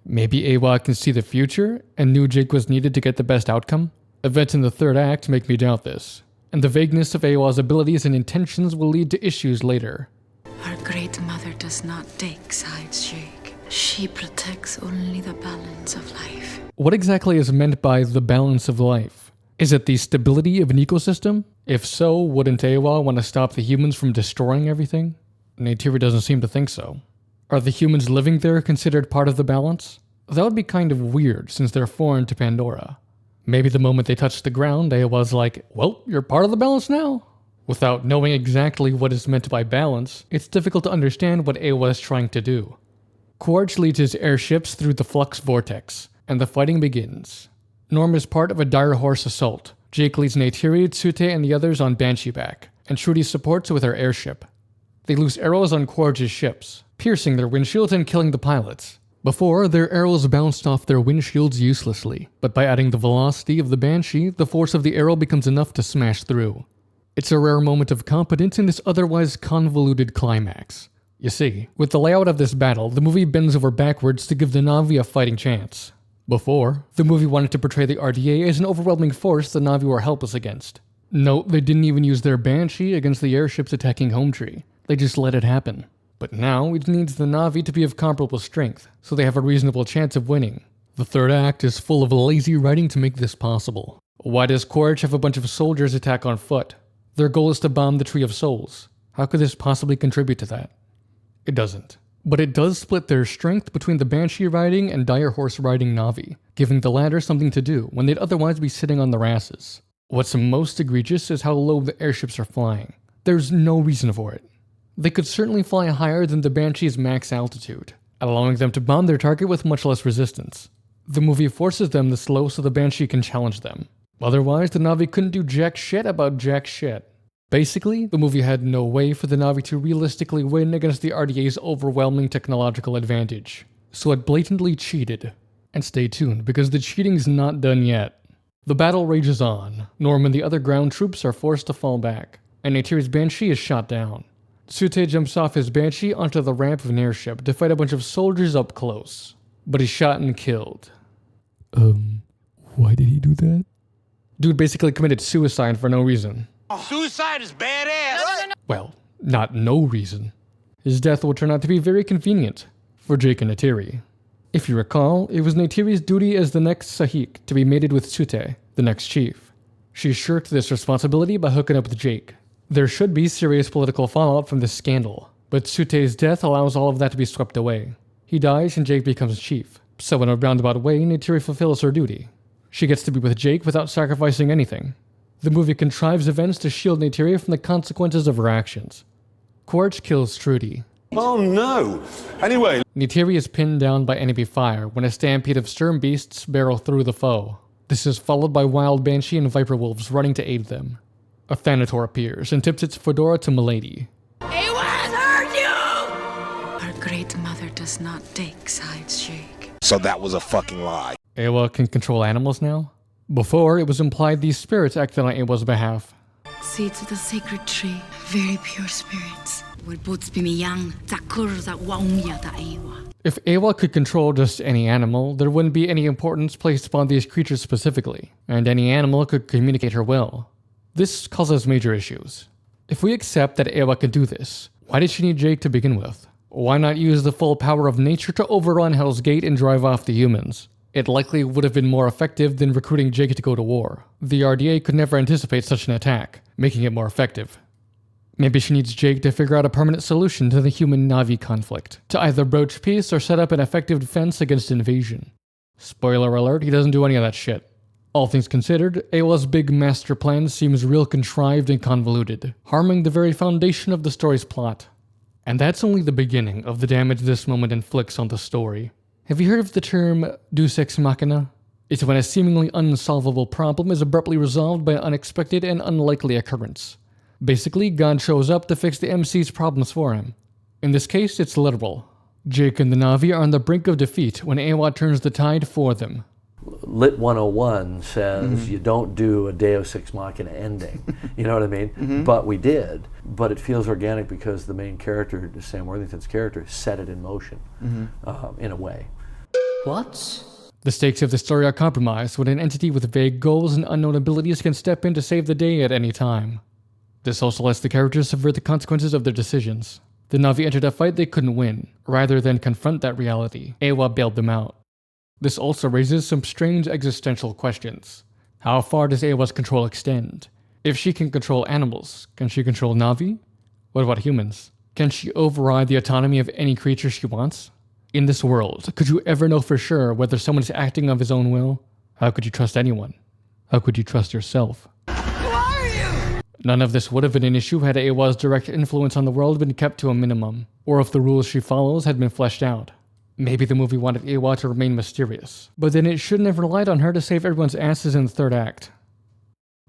Maybe Eywa can see the future and knew Jake was needed to get the best outcome? Events in the third act make me doubt this, and the vagueness of Eywa's abilities and intentions will lead to issues later. Our great mother does not take sides, Jake. She protects only the balance of life. What exactly is meant by the balance of life? Is it the stability of an ecosystem? If so, wouldn't Eywa want to stop the humans from destroying everything? Neytiri doesn't seem to think so. Are the humans living there considered part of the balance? That would be kind of weird since they're foreign to Pandora. Maybe the moment they touched the ground, Eywa's like, well, you're part of the balance now. Without knowing exactly what is meant by balance, it's difficult to understand what Eywa is trying to do. Quaritch leads his airships through the flux vortex, and the fighting begins. Norm is part of a dire horse assault. Jake leads Neytiri, Tsute, and the others on Banshee back, and Trudy supports with her airship. They loose arrows on Quaritch's ships, piercing their windshields and killing the pilots. Before, their arrows bounced off their windshields uselessly, but by adding the velocity of the Banshee, the force of the arrow becomes enough to smash through. It's a rare moment of competence in this otherwise convoluted climax. You see, with the layout of this battle, the movie bends over backwards to give the Na'vi a fighting chance. Before, the movie wanted to portray the RDA as an overwhelming force the Na'vi were helpless against. Note, they didn't even use their Banshee against the airships attacking Hometree. They just let it happen. But now, it needs the Na'vi to be of comparable strength, so they have a reasonable chance of winning. The third act is full of lazy writing to make this possible. Why does Quaritch have a bunch of soldiers attack on foot? Their goal is to bomb the Tree of Souls. How could this possibly contribute to that? It doesn't. But it does split their strength between the Banshee riding and Dire Horse riding Na'vi, giving the latter something to do when they'd otherwise be sitting on their asses. What's most egregious is how low the airships are flying. There's no reason for it. They could certainly fly higher than the Banshee's max altitude, allowing them to bomb their target with much less resistance. The movie forces them this low so the Banshee can challenge them. Otherwise, the Na'vi couldn't do jack shit about jack shit. Basically, the movie had no way for the Na'vi to realistically win against the RDA's overwhelming technological advantage, so it blatantly cheated. And stay tuned, because the cheating's not done yet. The battle rages on. Norm and the other ground troops are forced to fall back, and Neytiri's Banshee is shot down. Tsute jumps off his Banshee onto the ramp of an airship to fight a bunch of soldiers up close, but he's shot and killed. Why did he do that? Dude basically committed suicide for no reason. Suicide is badass. No. Well, not no reason. His death will turn out to be very convenient for Jake and Neytiri. If you recall, it was Neytiri's duty as the next Sahik to be mated with Tsute, the next chief. She shirked this responsibility by hooking up with Jake. There should be serious political fallout from this scandal, but Tsute's death allows all of that to be swept away. He dies and Jake becomes chief, so in a roundabout way, Neytiri fulfills her duty. She gets to be with Jake without sacrificing anything. The movie contrives events to shield Neytiri from the consequences of her actions. Quaritch kills Trudy. Oh no! Anyway, Neytiri is pinned down by enemy fire when a stampede of stern beasts barrel through the foe. This is followed by wild banshee and viper wolves running to aid them. A Thanator appears and tips its fedora to Milady. Ewa has heard you! Our great mother does not take sides, Jake. So that was a fucking lie. Ewa can control animals now? Before, it was implied these spirits acted on Ewa's behalf. Seeds of the sacred tree, very pure spirits. If Ewa could control just any animal, there wouldn't be any importance placed upon these creatures specifically, and any animal could communicate her will. This causes major issues. If we accept that Ewa could do this, why did she need Jake to begin with? Why not use the full power of nature to overrun Hell's Gate and drive off the humans? It likely would have been more effective than recruiting Jake to go to war. The RDA could never anticipate such an attack, making it more effective. Maybe she needs Jake to figure out a permanent solution to the human-Na'vi conflict, to either broach peace or set up an effective defense against invasion. Spoiler alert, he doesn't do any of that shit. All things considered, Ewa's big master plan seems real contrived and convoluted, harming the very foundation of the story's plot. And that's only the beginning of the damage this moment inflicts on the story. Have you heard of the term Deus Ex Machina? It's when a seemingly unsolvable problem is abruptly resolved by an unexpected and unlikely occurrence. Basically, God shows up to fix the MC's problems for him. In this case, it's literal. Jake and the Na'vi are on the brink of defeat when Ewa turns the tide for them. Lit 101 says you don't do a Deus Ex Machina ending. You know what I mean? But we did. But it feels organic because the main character, Sam Worthington's character, set it in motion in a way. What? The stakes of the story are compromised when an entity with vague goals and unknown abilities can step in to save the day at any time. This also lets the characters subvert the consequences of their decisions. The Na'vi entered a fight they couldn't win. Rather than confront that reality, Ewa bailed them out. This also raises some strange existential questions. How far does Ewa's control extend? If she can control animals, can she control Na'vi? What about humans? Can she override the autonomy of any creature she wants? In this world, could you ever know for sure whether someone is acting of his own will? How could you trust anyone? How could you trust yourself? None of this would have been an issue had Ewa's direct influence on the world been kept to a minimum, or if the rules she follows had been fleshed out. Maybe the movie wanted Ewa to remain mysterious, but then it shouldn't have relied on her to save everyone's asses in the third act.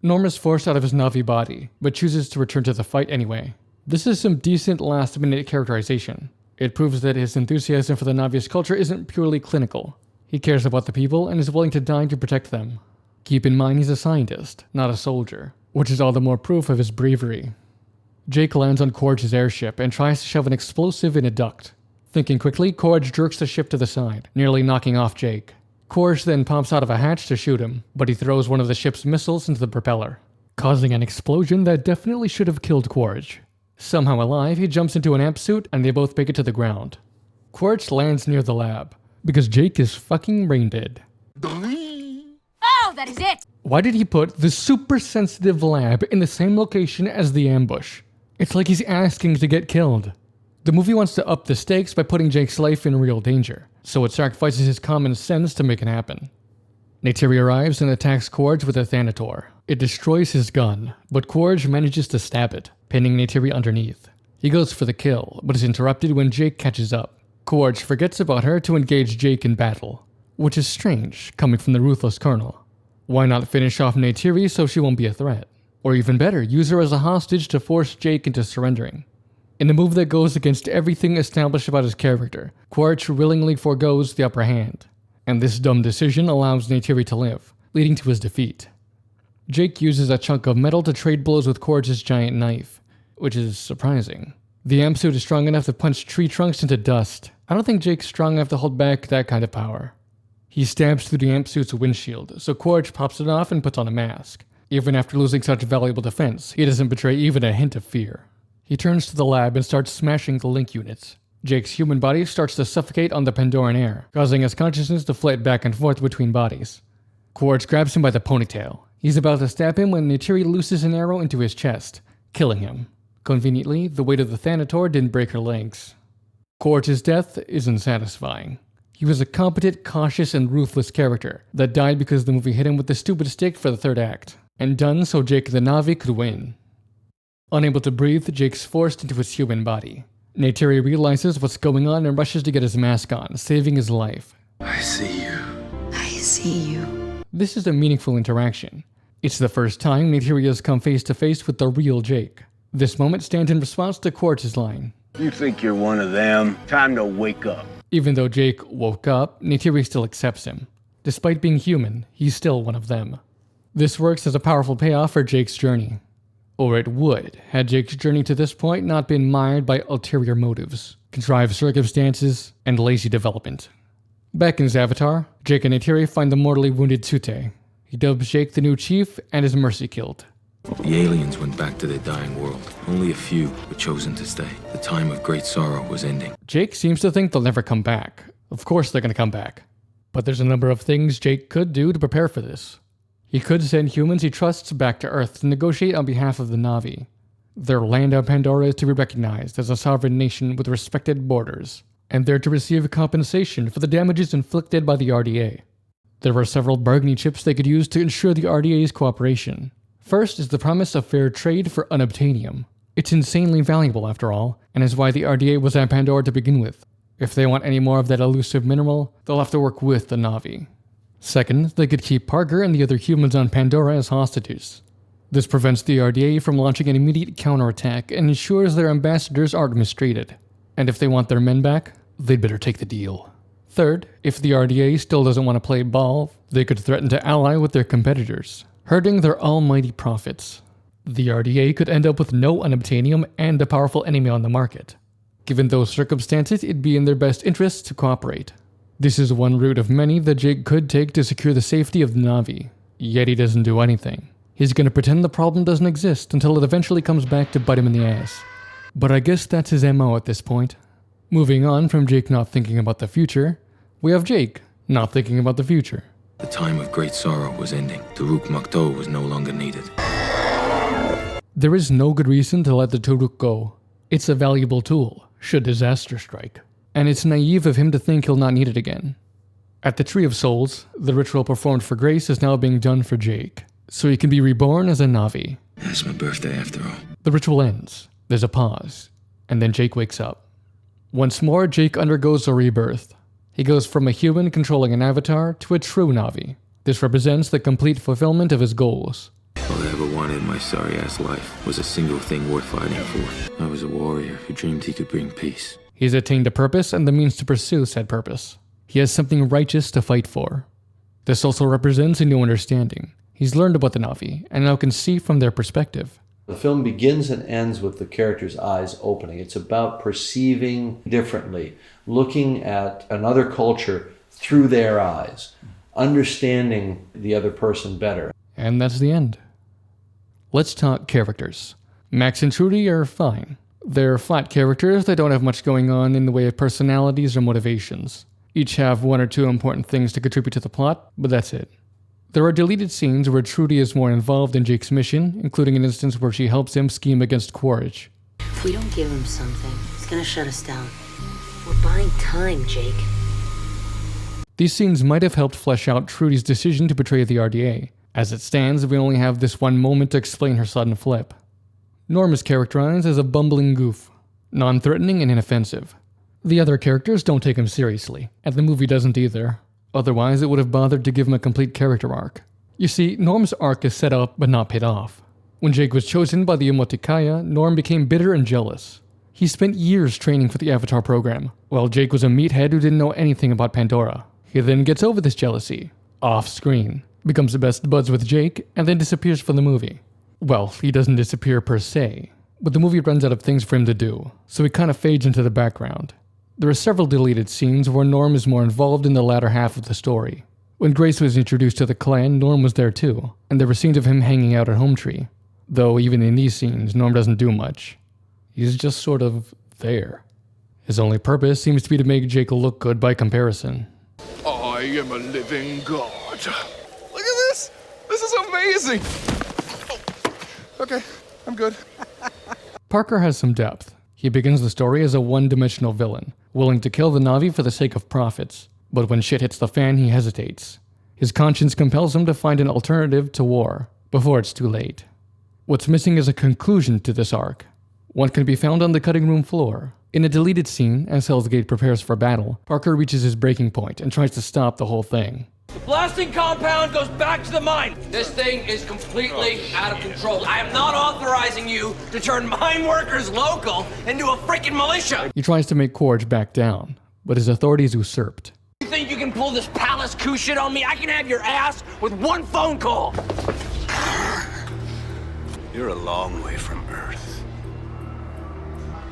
Norm is forced out of his Na'vi body, but chooses to return to the fight anyway. This is some decent last-minute characterization. It proves that his enthusiasm for the Na'vi's culture isn't purely clinical. He cares about the people and is willing to die to protect them. Keep in mind he's a scientist, not a soldier, which is all the more proof of his bravery. Jake lands on Korg's airship and tries to shove an explosive in a duct. Thinking quickly, Korg jerks the ship to the side, nearly knocking off Jake. Korg then pops out of a hatch to shoot him, but he throws one of the ship's missiles into the propeller, causing an explosion that definitely should have killed Korg. Somehow alive, he jumps into an amp suit and they both make it to the ground. Korg lands near the lab, because Jake is fucking brain dead. Oh, that is it! Why did he put the super sensitive lab in the same location as the ambush? It's like he's asking to get killed. The movie wants to up the stakes by putting Jake's life in real danger, so it sacrifices his common sense to make it happen. Neytiri arrives and attacks Korg with a Thanator. It destroys his gun, but Korg manages to stab it, pinning Neytiri underneath. He goes for the kill, but is interrupted when Jake catches up. Korg forgets about her to engage Jake in battle, which is strange, coming from the ruthless Colonel. Why not finish off Neytiri so she won't be a threat? Or even better, use her as a hostage to force Jake into surrendering. In a move that goes against everything established about his character, Korg willingly forgoes the upper hand, and this dumb decision allows Neytiri to live, leading to his defeat. Jake uses a chunk of metal to trade blows with Korg's giant knife, which is surprising. The amp suit is strong enough to punch tree trunks into dust. I don't think Jake's strong enough to hold back that kind of power. He stabs through the amp suit's windshield, so Korg pops it off and puts on a mask. Even after losing such valuable defense, he doesn't betray even a hint of fear. He turns to the lab and starts smashing the link units. Jake's human body starts to suffocate on the Pandoran air, causing his consciousness to flit back and forth between bodies. Korg grabs him by the ponytail. He's about to stab him when Neytiri looses an arrow into his chest, killing him. Conveniently, the weight of the Thanator didn't break her legs. Korg's death isn't satisfying. He was a competent, cautious, and ruthless character that died because the movie hit him with the stupid stick for the third act, and done so Jake the Na'vi could win. Unable to breathe, Jake's forced into his human body. Neytiri realizes what's going on and rushes to get his mask on, saving his life. I see you. I see you. This is a meaningful interaction. It's the first time Neytiri has come face to face with the real Jake. This moment stands in response to Quaritch's line. You think you're one of them? Time to wake up. Even though Jake woke up, Neytiri still accepts him. Despite being human, he's still one of them. This works as a powerful payoff for Jake's journey. Or it would, had Jake's journey to this point not been mired by ulterior motives, contrived circumstances, and lazy development. Back in his avatar, Jake and Neytiri find the mortally wounded Tsute. He dubs Jake the new chief and is mercy killed. The aliens went back to their dying world. Only a few were chosen to stay. The time of great sorrow was ending. Jake seems to think they'll never come back. Of course they're going to come back. But there's a number of things Jake could do to prepare for this. He could send humans he trusts back to Earth to negotiate on behalf of the Na'vi. Their land on Pandora is to be recognized as a sovereign nation with respected borders, and they're to receive compensation for the damages inflicted by the RDA. There are several bargaining chips they could use to ensure the RDA's cooperation. First is the promise of fair trade for unobtainium. It's insanely valuable after all, and is why the RDA was at Pandora to begin with. If they want any more of that elusive mineral, they'll have to work with the Na'vi. Second, they could keep Parker and the other humans on Pandora as hostages. This prevents the RDA from launching an immediate counterattack and ensures their ambassadors aren't mistreated. And if they want their men back, they'd better take the deal. Third, if the RDA still doesn't want to play ball, they could threaten to ally with their competitors, hurting their almighty profits. The RDA could end up with no unobtainium and a powerful enemy on the market. Given those circumstances, it'd be in their best interests to cooperate. This is one route of many that Jake could take to secure the safety of the Na'vi, yet he doesn't do anything. He's gonna pretend the problem doesn't exist until it eventually comes back to bite him in the ass. But I guess that's his MO at this point. Moving on from Jake not thinking about the future, we have Jake not thinking about the future. The time of great sorrow was ending. Turuk Makto was no longer needed. There is no good reason to let the Turuk go. It's a valuable tool, should disaster strike. And it's naive of him to think he'll not need it again. At the Tree of Souls, the ritual performed for Grace is now being done for Jake, so he can be reborn as a Na'vi. It's my birthday after all. The ritual ends, there's a pause, and then Jake wakes up. Once more, Jake undergoes a rebirth. He goes from a human controlling an avatar to a true Na'vi. This represents the complete fulfillment of his goals. All I ever wanted in my sorry-ass life was a single thing worth fighting for. I was a warrior who dreamed he could bring peace. He's attained a purpose and the means to pursue said purpose. He has something righteous to fight for. This also represents a new understanding. He's learned about the Na'vi and now can see from their perspective. The film begins and ends with the character's eyes opening. It's about perceiving differently, looking at another culture through their eyes, understanding the other person better. And that's the end. Let's talk characters. Max and Trudy are fine. They're flat characters that don't have much going on in the way of personalities or motivations. Each have one or two important things to contribute to the plot, but that's it. There are deleted scenes where Trudy is more involved in Jake's mission, including an instance where she helps him scheme against Quaritch. If we don't give him something, he's gonna shut us down. We're buying time, Jake. These scenes might have helped flesh out Trudy's decision to betray the RDA. As it stands, we only have this one moment to explain her sudden flip. Norm is characterized as a bumbling goof, non-threatening and inoffensive. The other characters don't take him seriously, and the movie doesn't either. Otherwise, it would have bothered to give him a complete character arc. You see, Norm's arc is set up but not paid off. When Jake was chosen by the Omotikaya, Norm became bitter and jealous. He spent years training for the Avatar program, while Jake was a meathead who didn't know anything about Pandora. He then gets over this jealousy, off-screen, becomes the best buds with Jake, and then disappears from the movie. Well, he doesn't disappear per se, but the movie runs out of things for him to do, so he kind of fades into the background. There are several deleted scenes where Norm is more involved in the latter half of the story. When Grace was introduced to the clan, Norm was there too, and there were scenes of him hanging out at Home Tree. Though even in these scenes, Norm doesn't do much. He's just sort of there. His only purpose seems to be to make Jake look good by comparison. I am a living god. Look at this! This is amazing! Oh, okay, I'm good. Parker has some depth. He begins the story as a one-dimensional villain, willing to kill the Na'vi for the sake of profits. But when shit hits the fan, he hesitates. His conscience compels him to find an alternative to war, before it's too late. What's missing is a conclusion to this arc. One can be found on the cutting room floor. In a deleted scene, as Hell's Gate prepares for battle, Parker reaches his breaking point and tries to stop the whole thing. The blasting compound goes back to the mine. This thing is completely out of control. I am not authorizing you to turn mine workers local into a freaking militia. He tries to make Quaritch back down, but his authority is usurped. You think you can pull this palace coup shit on me? I can have your ass with one phone call. You're a long way from Earth.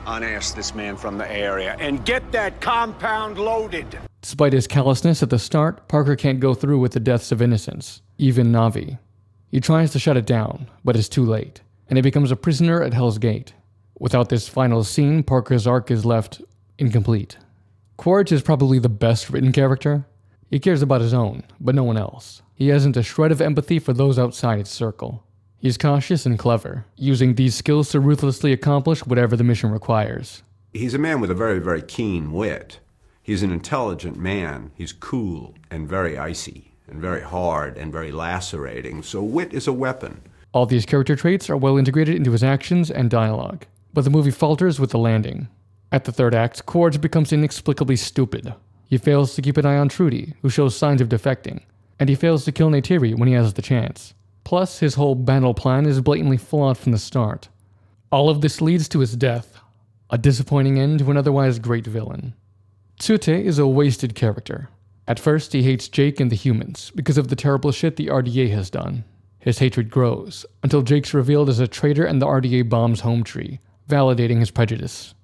Unask this man from the area and get that compound loaded. Despite his callousness at the start, Parker can't go through with the deaths of innocents, even Navi. He tries to shut it down, but it's too late, and he becomes a prisoner at Hell's Gate. Without this final scene, Parker's arc is left incomplete. Quaritch is probably the best written character. He cares about his own, but no one else. He hasn't a shred of empathy for those outside his circle. He's cautious and clever, using these skills to ruthlessly accomplish whatever the mission requires. He's a man with a very, very keen wit. He's an intelligent man. He's cool and very icy and very hard and very lacerating, so wit is a weapon. All these character traits are well integrated into his actions and dialogue, but the movie falters with the landing. At the third act, Quaritch becomes inexplicably stupid. He fails to keep an eye on Trudy, who shows signs of defecting, and he fails to kill Neytiri when he has the chance. Plus, his whole battle plan is blatantly flawed from the start. All of this leads to his death, a disappointing end to an otherwise great villain. Tsute is a wasted character. At first, he hates Jake and the humans because of the terrible shit the RDA has done. His hatred grows, until Jake's revealed as a traitor and the RDA bombs Home Tree, validating his prejudice.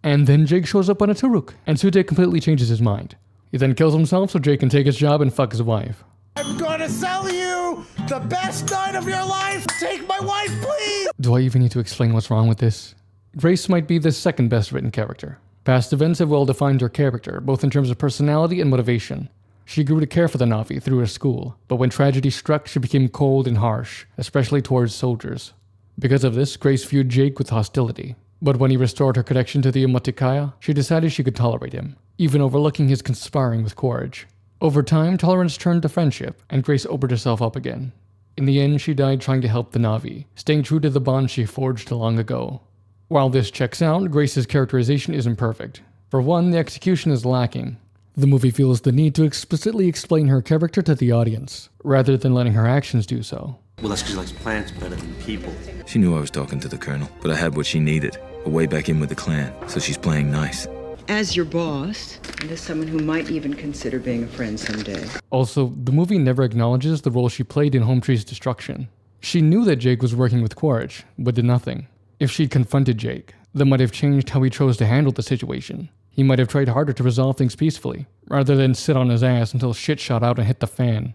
And then Jake shows up on a Taruk, and Tsute completely changes his mind. He then kills himself so Jake can take his job and fuck his wife. I'm gonna sell you the best night of your life. Take my wife, please. Do I even need to explain what's wrong with this? Grace might be the second best written character. Past events have well defined her character, both in terms of personality and motivation. She grew to care for the Na'vi through her school, but when tragedy struck, she became cold and harsh, especially towards soldiers. Because of this, Grace viewed Jake with hostility. But when he restored her connection to the Omaticaya, she decided she could tolerate him, even overlooking his conspiring with Quaritch. Over time, tolerance turned to friendship, and Grace opened herself up again. In the end, she died trying to help the Na'vi, staying true to the bond she forged long ago. While this checks out, Grace's characterization isn't perfect. For one, the execution is lacking. The movie feels the need to explicitly explain her character to the audience, rather than letting her actions do so. Well, that's because she likes plants better than people. She knew I was talking to the Colonel, but I had what she needed. A way back in with the clan, so she's playing nice. As your boss, and as someone who might even consider being a friend someday. Also, the movie never acknowledges the role she played in Home Tree's destruction. She knew that Jake was working with Quaritch, but did nothing. If she'd confronted Jake, that might have changed how he chose to handle the situation. He might have tried harder to resolve things peacefully, rather than sit on his ass until shit shot out and hit the fan.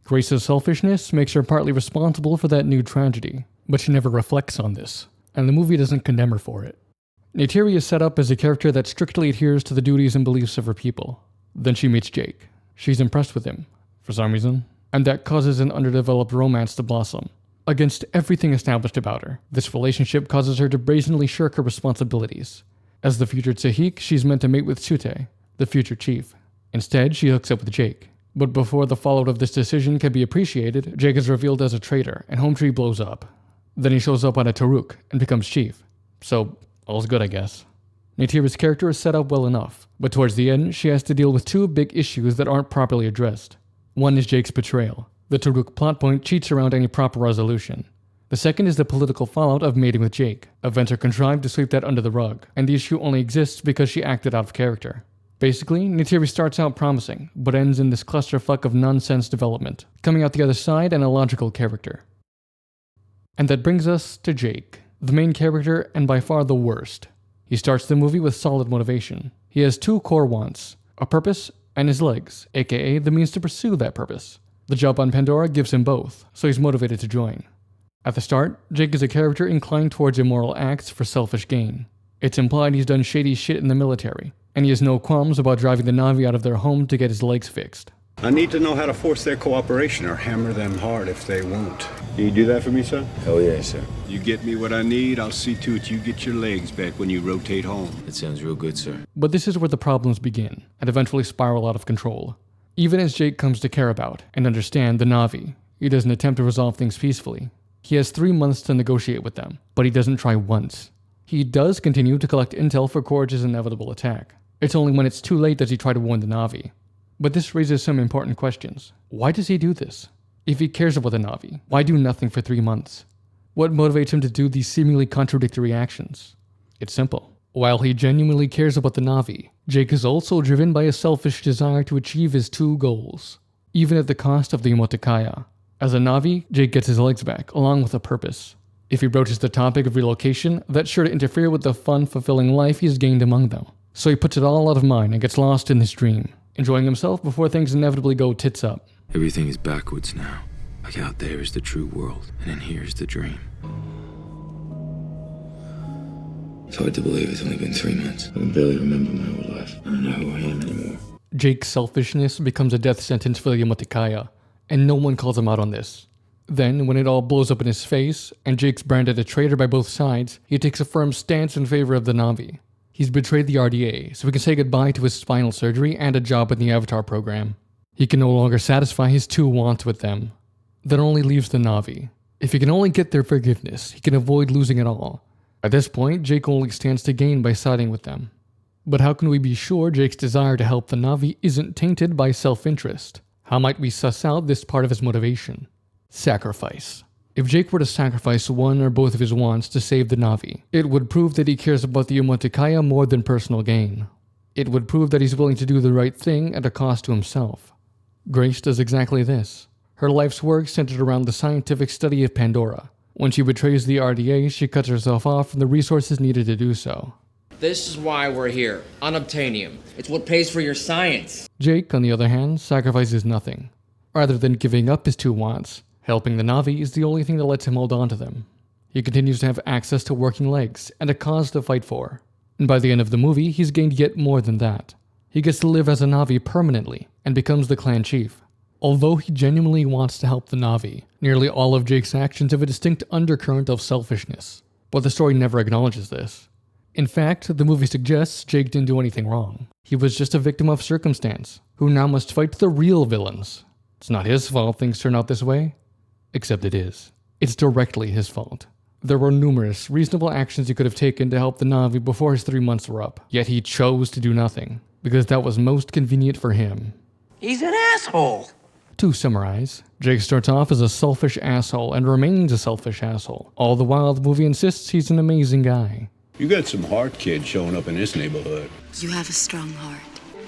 Grace's selfishness makes her partly responsible for that new tragedy, but she never reflects on this, and the movie doesn't condemn her for it. Neytiri is set up as a character that strictly adheres to the duties and beliefs of her people. Then she meets Jake. She's impressed with him, for some reason, and that causes an underdeveloped romance to blossom. Against everything established about her, this relationship causes her to brazenly shirk her responsibilities. As the future Tsahik, she's meant to mate with Tsute, the future chief. Instead, she hooks up with Jake. But before the fallout of this decision can be appreciated, Jake is revealed as a traitor, and Home Tree blows up. Then he shows up on a Taruk and becomes chief. So, all's good, I guess. Neytiri's character is set up well enough, but towards the end, she has to deal with two big issues that aren't properly addressed. One is Jake's betrayal. The Taruk plot point cheats around any proper resolution. The second is the political fallout of mating with Jake. Events are contrived to sweep that under the rug, and the issue only exists because she acted out of character. Basically, Neytiri starts out promising, but ends in this clusterfuck of nonsense development, coming out the other side an illogical character. And that brings us to Jake, the main character and by far the worst. He starts the movie with solid motivation. He has two core wants, a purpose and his legs, aka the means to pursue that purpose. The job on Pandora gives him both, so he's motivated to join. At the start, Jake is a character inclined towards immoral acts for selfish gain. It's implied he's done shady shit in the military, and he has no qualms about driving the Na'vi out of their home to get his legs fixed. I need to know how to force their cooperation or hammer them hard if they won't. Can you do that for me, sir? Hell yeah, sir. You get me what I need, I'll see to it you get your legs back when you rotate home. That sounds real good, sir. But this is where the problems begin, and eventually spiral out of control. Even as Jake comes to care about and understand the Na'vi, he doesn't attempt to resolve things peacefully. He has 3 months to negotiate with them, but he doesn't try once. He does continue to collect intel for Quaritch's inevitable attack. It's only when it's too late does he try to warn the Na'vi. But this raises some important questions. Why does he do this? If he cares about the Na'vi, why do nothing for 3 months? What motivates him to do these seemingly contradictory actions? It's simple. While he genuinely cares about the Na'vi, Jake is also driven by a selfish desire to achieve his 2 goals, even at the cost of the Omotikaya. As a Na'vi, Jake gets his legs back, along with a purpose. If he broaches the topic of relocation, that's sure to interfere with the fun, fulfilling life he's gained among them. So he puts it all out of mind and gets lost in his dream, enjoying himself before things inevitably go tits up. Everything is backwards now. Like out there is the true world, and in here is the dream. It's hard to believe it's only been 3 months. I can barely remember my old life. I don't know who I am anymore. Jake's selfishness becomes a death sentence for the Omotikaya, and no one calls him out on this. Then, when it all blows up in his face, and Jake's branded a traitor by both sides, he takes a firm stance in favor of the Na'vi. He's betrayed the RDA, so he can say goodbye to his spinal surgery and a job in the Avatar program. He can no longer satisfy his 2 wants with them. That only leaves the Na'vi. If he can only get their forgiveness, he can avoid losing it all. At this point, Jake only stands to gain by siding with them. But how can we be sure Jake's desire to help the Na'vi isn't tainted by self-interest? How might we suss out this part of his motivation? Sacrifice. If Jake were to sacrifice one or both of his wants to save the Na'vi, it would prove that he cares about the Omotikaya more than personal gain. It would prove that he's willing to do the right thing at a cost to himself. Grace does exactly this. Her life's work centered around the scientific study of Pandora. When she betrays the RDA, she cuts herself off from the resources needed to do so. This is why we're here. Unobtainium. It's what pays for your science. Jake, on the other hand, sacrifices nothing. Rather than giving up his 2 wants, helping the Na'vi is the only thing that lets him hold on to them. He continues to have access to working legs and a cause to fight for. And by the end of the movie, he's gained yet more than that. He gets to live as a Na'vi permanently and becomes the clan chief. Although he genuinely wants to help the Na'vi, nearly all of Jake's actions have a distinct undercurrent of selfishness. But the story never acknowledges this. In fact, the movie suggests Jake didn't do anything wrong. He was just a victim of circumstance, who now must fight the real villains. It's not his fault things turn out this way. Except it is. It's directly his fault. There were numerous reasonable actions he could have taken to help the Na'vi before his 3 months were up, yet he chose to do nothing, because that was most convenient for him. He's an asshole. To summarize, Jake starts off as a selfish asshole and remains a selfish asshole. All the while, the movie insists he's an amazing guy. You got some hard kids showing up in this neighborhood. You have a strong heart.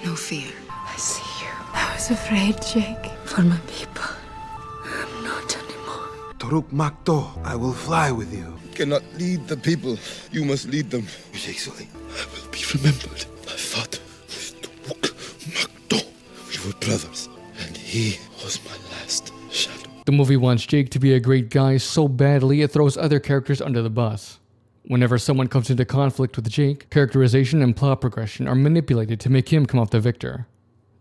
No fear. I see you. I was afraid, Jake, for my people. I'm not anymore. Toruk Makto, I will fly with you. You cannot lead the people. You must lead them. Jake Sully, I will be remembered. My father was Toruk Makto. We were brothers, and he was my last shadow. The movie wants Jake to be a great guy so badly it throws other characters under the bus. Whenever someone comes into conflict with Jake, characterization and plot progression are manipulated to make him come out the victor.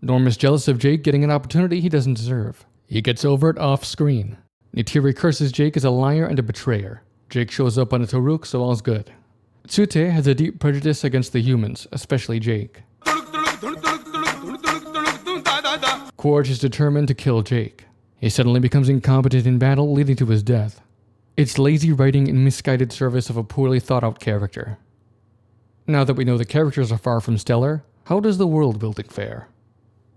Norm is jealous of Jake getting an opportunity he doesn't deserve. He gets over it off screen. Neytiri curses Jake as a liar and a betrayer. Jake shows up on a Toruk, so all's good. Tsute has a deep prejudice against the humans, especially Jake. Quaritch is determined to kill Jake. He suddenly becomes incompetent in battle, leading to his death. It's lazy writing and misguided service of a poorly thought out character. Now that we know the characters are far from stellar, how does the world building fare?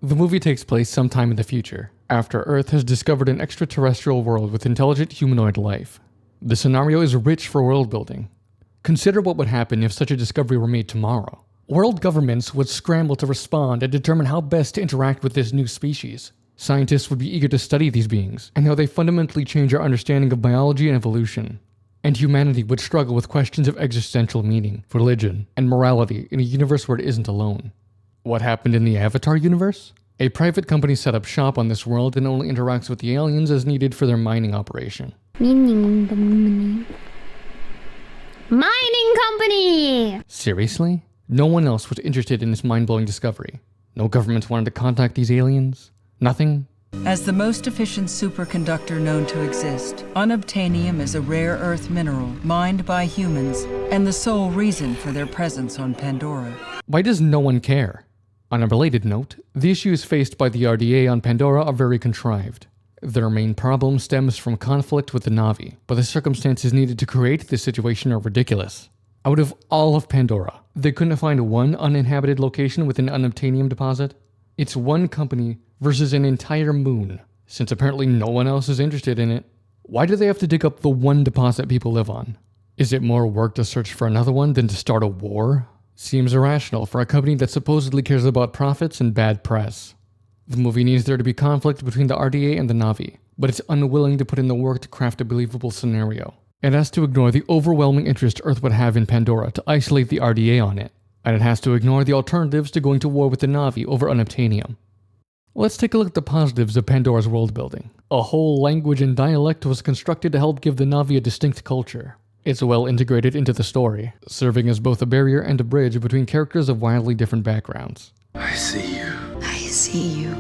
The movie takes place sometime in the future, after Earth has discovered an extraterrestrial world with intelligent humanoid life. The scenario is rich for world building. Consider what would happen if such a discovery were made tomorrow. World governments would scramble to respond and determine how best to interact with this new species. Scientists would be eager to study these beings, and how they fundamentally change our understanding of biology and evolution. And humanity would struggle with questions of existential meaning, religion, and morality in a universe where it isn't alone. What happened in the Avatar universe? A private company set up shop on this world and only interacts with the aliens as needed for their mining operation. Mining company! Seriously? No one else was interested in this mind-blowing discovery. No governments wanted to contact these aliens? Nothing? As the most efficient superconductor known to exist, unobtainium is a rare earth mineral mined by humans and the sole reason for their presence on Pandora. Why does no one care? On a related note, the issues faced by the RDA on Pandora are very contrived. Their main problem stems from conflict with the Na'vi, but the circumstances needed to create this situation are ridiculous. Out of all of Pandora, they couldn't find one uninhabited location with an unobtainium deposit? It's one company versus an entire moon, since apparently no one else is interested in it. Why do they have to dig up the one deposit people live on? Is it more work to search for another one than to start a war? Seems irrational for a company that supposedly cares about profits and bad press. The movie needs there to be conflict between the RDA and the Na'vi, but it's unwilling to put in the work to craft a believable scenario. It has to ignore the overwhelming interest Earth would have in Pandora to isolate the RDA on it, and it has to ignore the alternatives to going to war with the Na'vi over unobtainium. Let's take a look at the positives of Pandora's world building. A whole language and dialect was constructed to help give the Na'vi a distinct culture. It's well integrated into the story, serving as both a barrier and a bridge between characters of wildly different backgrounds. I see you. I see you.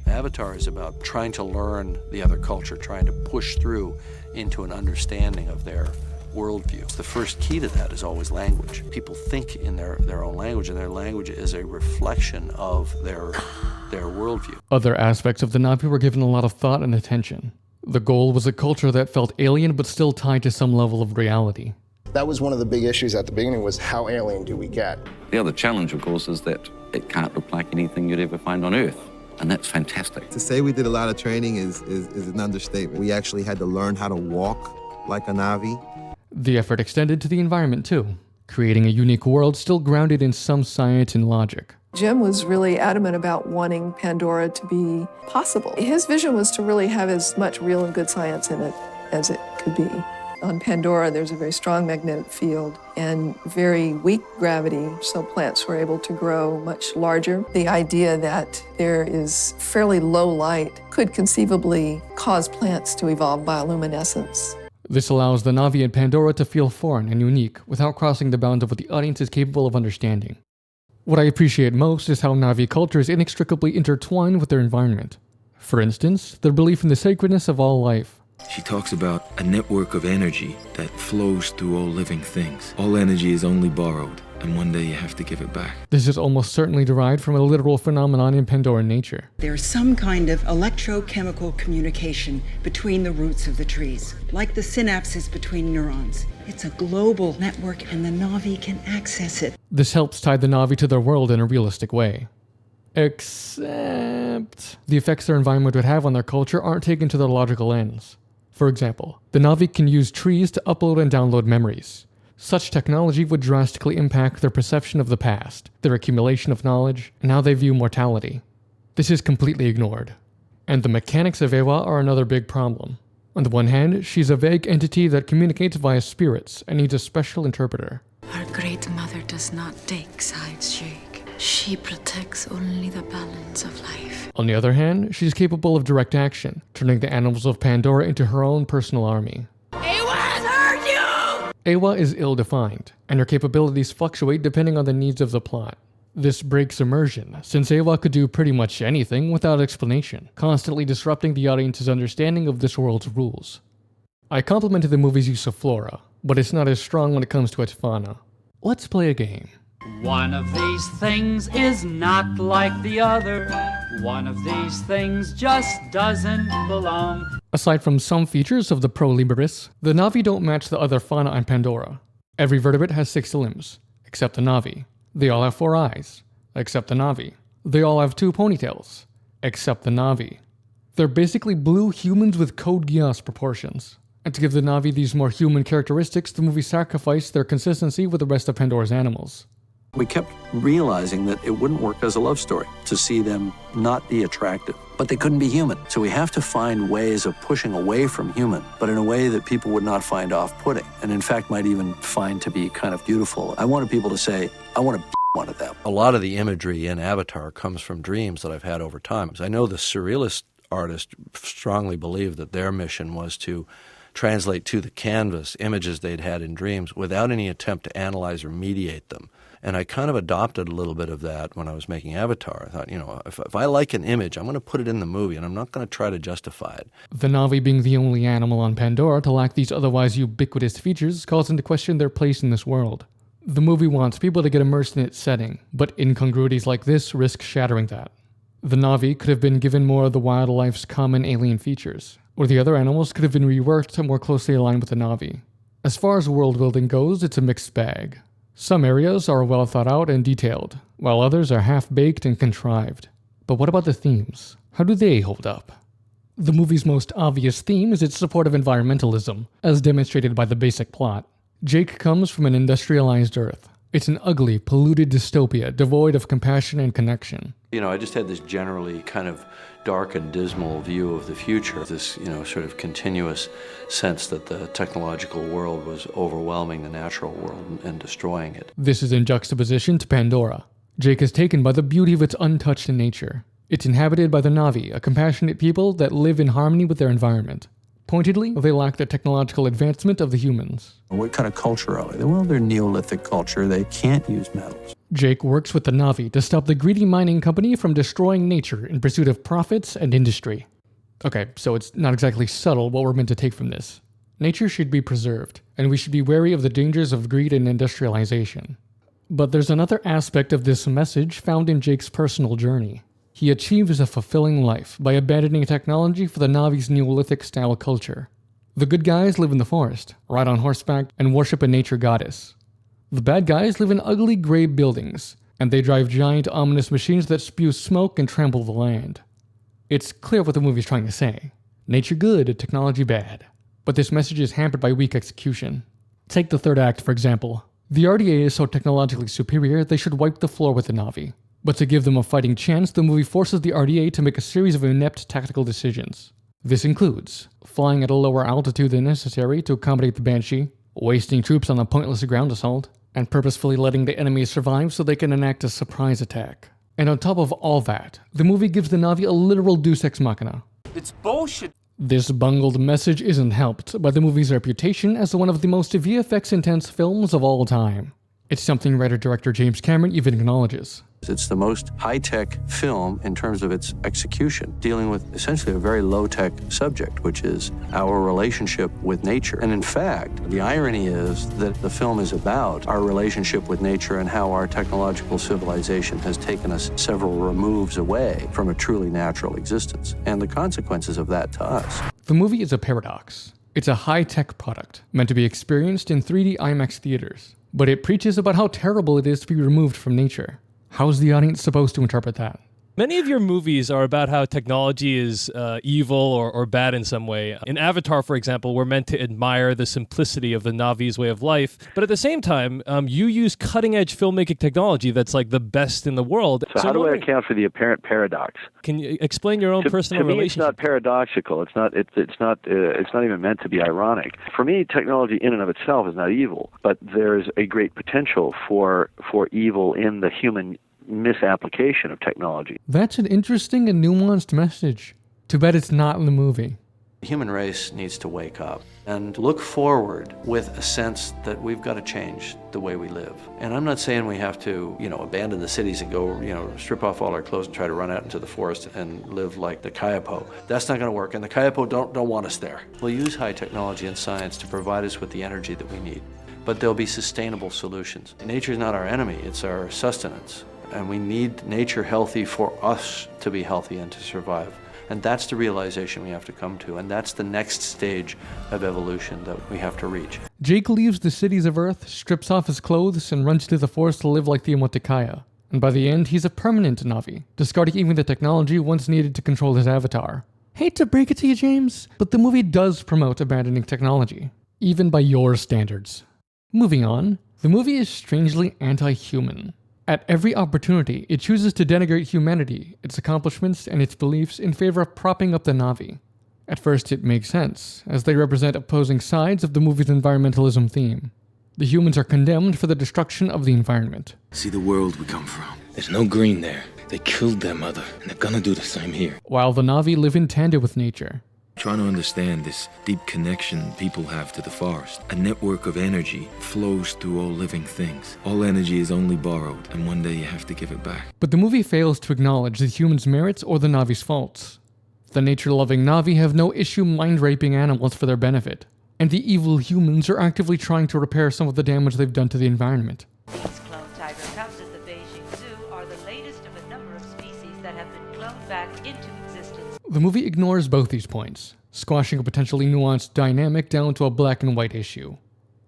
Avatar is about trying to learn the other culture, trying to push through into an understanding of their worldview. The first key to that is always language. People think in their own language, and their language is a reflection of their worldview. Other aspects of the Na'vi were given a lot of thought and attention. The goal was a culture that felt alien but still tied to some level of reality. That was one of the big issues at the beginning, was how alien do we get? The other challenge, of course, is that it can't look like anything you'd ever find on Earth. And that's fantastic. To say we did a lot of training is an understatement. We actually had to learn how to walk like a Na'vi. The effort extended to the environment too, creating a unique world still grounded in some science and logic. Jim was really adamant about wanting Pandora to be possible. His vision was to really have as much real and good science in it as it could be. On Pandora, there's a very strong magnetic field and very weak gravity, so plants were able to grow much larger. The idea that there is fairly low light could conceivably cause plants to evolve bioluminescence. This allows the Na'vi and Pandora to feel foreign and unique without crossing the bounds of what the audience is capable of understanding. What I appreciate most is how Na'vi culture is inextricably intertwined with their environment. For instance, their belief in the sacredness of all life. She talks about a network of energy that flows through all living things. All energy is only borrowed, and one day you have to give it back. This is almost certainly derived from a literal phenomenon in Pandoran nature. There's some kind of electrochemical communication between the roots of the trees, like the synapses between neurons. It's a global network, and the Na'vi can access it. This helps tie the Na'vi to their world in a realistic way. Except the effects their environment would have on their culture aren't taken to their logical ends. For example, the Na'vi can use trees to upload and download memories. Such technology would drastically impact their perception of the past, their accumulation of knowledge, and how they view mortality. This is completely ignored. And the mechanics of Eywa are another big problem. On the one hand, she's a vague entity that communicates via spirits and needs a special interpreter. Our great mother does not take sides, Jake. She protects only the balance of life. On the other hand, she's capable of direct action, turning the animals of Pandora into her own personal army. Eywa has heard you! Eywa is ill-defined, and her capabilities fluctuate depending on the needs of the plot. This breaks immersion, since Eywa could do pretty much anything without explanation, constantly disrupting the audience's understanding of this world's rules. I complimented the movie's use of flora, but it's not as strong when it comes to its fauna. Let's play a game. One of these things is not like the other. One of these things just doesn't belong. Aside from some features of the Proliberis, the Na'vi don't match the other fauna on Pandora. Every vertebrate has 6 limbs, except the Na'vi. They all have 4 eyes, except the Na'vi. They all have 2 ponytails, except the Na'vi. They're basically blue humans with Code Geass proportions. And to give the Na'vi these more human characteristics, the movie sacrificed their consistency with the rest of Pandora's animals. We kept realizing that it wouldn't work as a love story to see them not be attractive, but they couldn't be human. So we have to find ways of pushing away from human, but in a way that people would not find off-putting, and in fact might even find to be kind of beautiful. I wanted people to say, I want to be one of them. A lot of the imagery in Avatar comes from dreams that I've had over time. I know the surrealist artists strongly believed that their mission was to translate to the canvas images they'd had in dreams without any attempt to analyze or mediate them. And I kind of adopted a little bit of that when I was making Avatar. I thought, you know, if I like an image, I'm going to put it in the movie, and I'm not going to try to justify it. The Na'vi being the only animal on Pandora to lack these otherwise ubiquitous features calls into question their place in this world. The movie wants people to get immersed in its setting, but incongruities like this risk shattering that. The Na'vi could have been given more of the wildlife's common alien features, or the other animals could have been reworked to more closely align with the Na'vi. As far as world building goes, it's a mixed bag. Some areas are well thought out and detailed, while others are half-baked and contrived. But what about the themes? How do they hold up? The movie's most obvious theme is its support of environmentalism, as demonstrated by the basic plot. Jake comes from an industrialized Earth. It's an ugly, polluted dystopia devoid of compassion and connection. I just had this generally kind of dark and dismal view of the future, this, sort of continuous sense that the technological world was overwhelming the natural world and destroying it. This is in juxtaposition to Pandora. Jake is taken by the beauty of its untouched nature. It's inhabited by the Na'vi, a compassionate people that live in harmony with their environment. Pointedly, they lack the technological advancement of the humans. What kind of culture are they? Well, they're Neolithic culture. They can't use metals. Jake works with the Na'vi to stop the greedy mining company from destroying nature in pursuit of profits and industry. Okay, so it's not exactly subtle what we're meant to take from this. Nature should be preserved, and we should be wary of the dangers of greed and industrialization. But there's another aspect of this message found in Jake's personal journey. He achieves a fulfilling life by abandoning technology for the Na'vi's Neolithic-style culture. The good guys live in the forest, ride on horseback, and worship a nature goddess. The bad guys live in ugly gray buildings, and they drive giant ominous machines that spew smoke and trample the land. It's clear what the movie's trying to say. Nature good, technology bad. But this message is hampered by weak execution. Take the third act, for example. The RDA is so technologically superior they should wipe the floor with the Na'vi. But to give them a fighting chance, the movie forces the RDA to make a series of inept tactical decisions. This includes flying at a lower altitude than necessary to accommodate the Banshee, wasting troops on a pointless ground assault, and purposefully letting the enemy survive so they can enact a surprise attack. And on top of all that, the movie gives the Na'vi a literal deus ex machina. It's bullshit. This bungled message isn't helped by the movie's reputation as one of the most VFX-intense films of all time. It's something writer-director James Cameron even acknowledges. It's the most high-tech film in terms of its execution, dealing with essentially a very low-tech subject, which is our relationship with nature. And in fact, the irony is that the film is about our relationship with nature and how our technological civilization has taken us several removes away from a truly natural existence, and the consequences of that to us. The movie is a paradox. It's a high-tech product, meant to be experienced in 3D IMAX theaters, but it preaches about how terrible it is to be removed from nature. How's the audience supposed to interpret that? Many of your movies are about how technology is evil or bad in some way. In Avatar, for example, we're meant to admire the simplicity of the Na'vi's way of life. But at the same time, you use cutting-edge filmmaking technology that's like the best in the world. So how do I account for the apparent paradox? Can you explain your own personal relationship? To me, it's not paradoxical. It's not even meant to be ironic. For me, technology in and of itself is not evil, but there's a great potential for evil in the human misapplication of technology. That's an interesting and nuanced message. Too bad it's not in the movie. The human race needs to wake up and look forward with a sense that we've got to change the way we live. And I'm not saying we have to, abandon the cities and go, strip off all our clothes and try to run out into the forest and live like the Kayapo. That's not going to work, and the Kayapo don't want us there. We'll use high technology and science to provide us with the energy that we need, but there'll be sustainable solutions. Nature is not our enemy, it's our sustenance. And we need nature healthy for us to be healthy and to survive. And that's the realization we have to come to. And that's the next stage of evolution that we have to reach. Jake leaves the cities of Earth, strips off his clothes, and runs to the forest to live like the Omotikaya. And by the end, he's a permanent Na'vi, discarding even the technology once needed to control his avatar. Hate to break it to you, James, but the movie does promote abandoning technology, even by your standards. Moving on, the movie is strangely anti-human. At every opportunity, it chooses to denigrate humanity, its accomplishments, and its beliefs in favor of propping up the Na'vi. At first, it makes sense, as they represent opposing sides of the movie's environmentalism theme. The humans are condemned for the destruction of the environment. See the world we come from. There's no green there. They killed their mother, and they're gonna do the same here. While the Na'vi live in tandem with nature. Trying to understand this deep connection people have to the forest. A network of energy flows through all living things. All energy is only borrowed, and one day you have to give it back. But the movie fails to acknowledge the humans' merits or the Na'vi's faults. The nature-loving Na'vi have no issue mind-raping animals for their benefit, and the evil humans are actively trying to repair some of the damage they've done to the environment. These cloned tiger cubs at the Beijing Zoo are the latest of a number of species that have been cloned back into existence. The movie ignores both these points, squashing a potentially nuanced dynamic down to a black and white issue.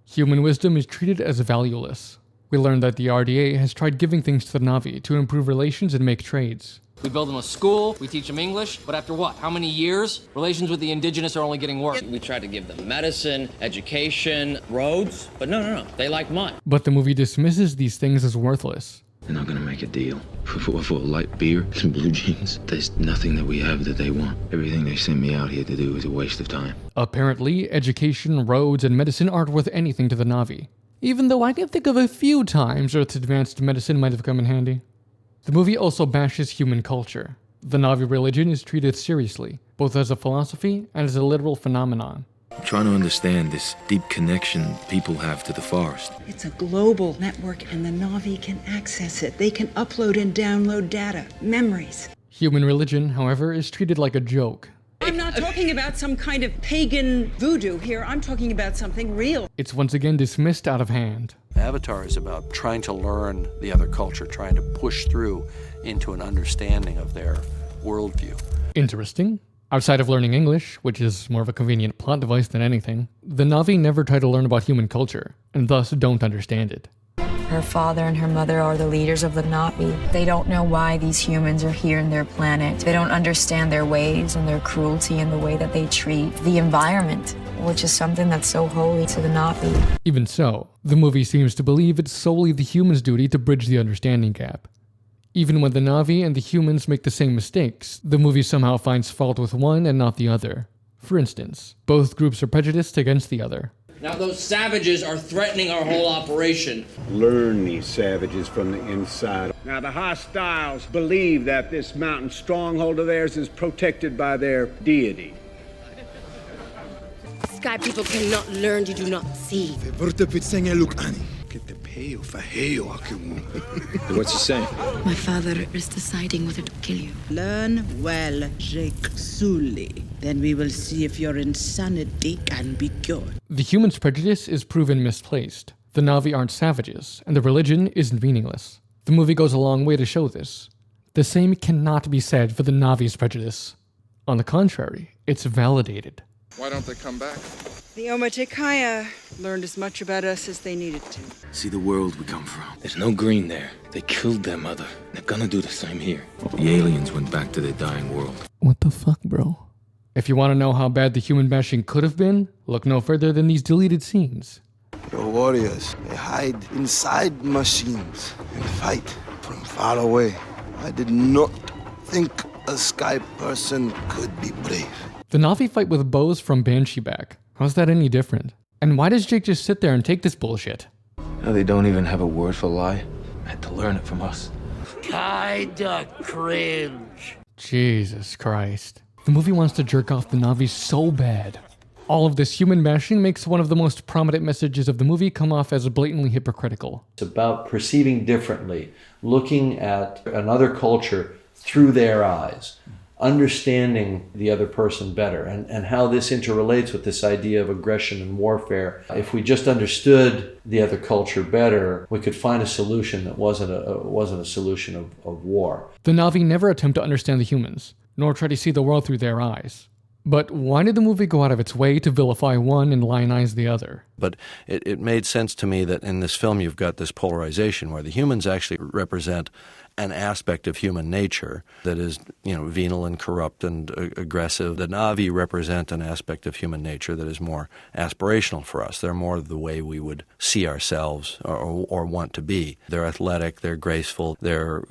Human wisdom is treated as valueless. We learn that the RDA has tried giving things to the Na'vi to improve relations and make trades. We build them a school, we teach them English, but after what? How many years? Relations with the indigenous are only getting worse. We tried to give them medicine, education, roads, but no. They like mine. But the movie dismisses these things as worthless. They're not gonna make a deal. For light beer and blue jeans, there's nothing that we have that they want. Everything they sent me out here to do is a waste of time. Apparently, education, roads, and medicine aren't worth anything to the Na'vi. Even though I can think of a few times Earth's advanced medicine might have come in handy. The movie also bashes human culture. The Na'vi religion is treated seriously, both as a philosophy and as a literal phenomenon. I'm trying to understand this deep connection people have to the forest. It's a global network and the Na'vi can access it. They can upload and download data, memories. Human religion, however, is treated like a joke. I'm not talking about some kind of pagan voodoo here. I'm talking about something real. It's once again dismissed out of hand. Avatar is about trying to learn the other culture, trying to push through into an understanding of their worldview. Interesting. Outside of learning English, which is more of a convenient plot device than anything, the Na'vi never try to learn about human culture, and thus don't understand it. Her father and her mother are the leaders of the Na'vi. They don't know why these humans are here in their planet. They don't understand their ways and their cruelty and the way that they treat the environment, which is something that's so holy to the Na'vi. Even so, the movie seems to believe it's solely the humans' duty to bridge the understanding gap. Even when the Na'vi and the humans make the same mistakes, the movie somehow finds fault with one and not the other. For instance, both groups are prejudiced against the other. Now those savages are threatening our whole operation. Learn these savages from the inside. Now the hostiles believe that this mountain stronghold of theirs is protected by their deity. Sky people cannot learn, you do not see. What's he saying? My father is deciding whether to kill you. Learn well, Jake Sully. Then we will see if your insanity can be cured. The human's prejudice is proven misplaced. The Na'vi aren't savages, and the religion isn't meaningless. The movie goes a long way to show this. The same cannot be said for the Na'vi's prejudice. On the contrary, it's validated. Why don't they come back? The Omaticaya learned as much about us as they needed to. See the world we come from. There's no green there. They killed their mother. They're gonna do the same here. The aliens went back to their dying world. What the fuck, bro? If you want to know how bad the human bashing could have been, look no further than these deleted scenes. Your warriors, they hide inside machines and fight from far away. I did not think a sky person could be brave. The Na'vi fight with bows from Banshee back. How's that any different? And why does Jake just sit there and take this bullshit? Now they don't even have a word for lie. I had to learn it from us. Kinda cringe. Jesus Christ. The movie wants to jerk off the Na'vi so bad. All of this human bashing makes one of the most prominent messages of the movie come off as blatantly hypocritical. It's about perceiving differently, looking at another culture through their eyes, understanding the other person better, and how this interrelates with this idea of aggression and warfare. If we just understood the other culture better, we could find a solution that wasn't a solution of war. The Na'vi never attempt to understand the humans, nor try to see the world through their eyes. But why did the movie go out of its way to vilify one and lionize the other? But it made sense to me that in this film you've got this polarization where the humans actually represent an aspect of human nature that is, venal and corrupt and aggressive. The Na'vi represent an aspect of human nature that is more aspirational for us. They're more the way we would see ourselves or want to be. They're athletic, they're graceful, they're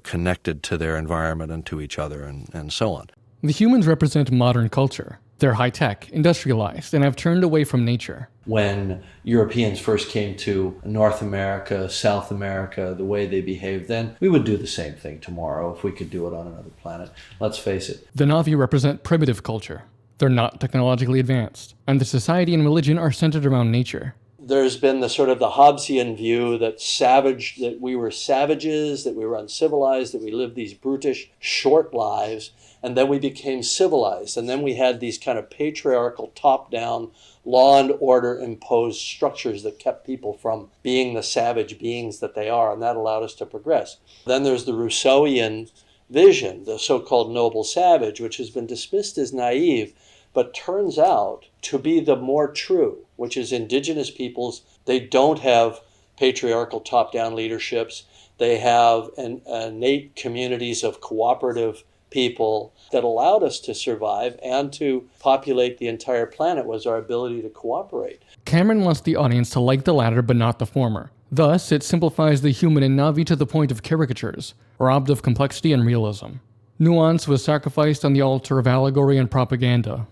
connected to their environment and to each other and so on. The humans represent modern culture. They're high-tech, industrialized, and have turned away from nature. When Europeans first came to North America, South America, the way they behaved then, we would do the same thing tomorrow if we could do it on another planet. Let's face it. The Na'vi represent primitive culture. They're not technologically advanced, and the society and religion are centered around nature. There's been the Hobbesian view that we were savages, that we were uncivilized, that we lived these brutish, short lives, and then we became civilized. And then we had these kind of patriarchal, top-down, law and order imposed structures that kept people from being the savage beings that they are, and that allowed us to progress. Then there's the Rousseauian vision, the so-called noble savage, which has been dismissed as naive, but turns out to be the more true, which is indigenous peoples, they don't have patriarchal top-down leaderships. They have innate communities of cooperative people that allowed us to survive and to populate the entire planet was our ability to cooperate. Cameron wants the audience to like the latter but not the former. Thus, it simplifies the human in Na'vi to the point of caricatures, robbed of complexity and realism. Nuance was sacrificed on the altar of allegory and propaganda.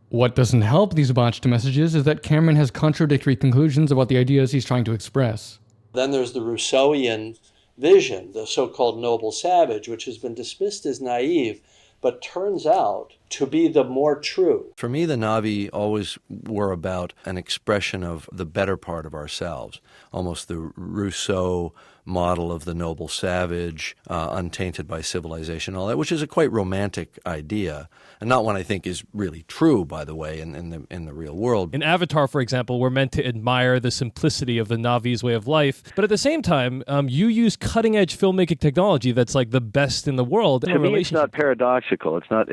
What doesn't help these botched messages is that Cameron has contradictory conclusions about the ideas he's trying to express. Then there's the Rousseauian vision, the so-called noble savage, which has been dismissed as naive, but turns out to be the more true. For me, the Na'vi always were about an expression of the better part of ourselves, almost the Rousseau model of the noble savage, untainted by civilization, all that, which is a quite romantic idea, and not one I think is really true, by the way, in the real world. In Avatar, for example, we're meant to admire the simplicity of the Na'vi's way of life, but at the same time, you use cutting-edge filmmaking technology that's like the best in the world. To me, it's not paradoxical. It's not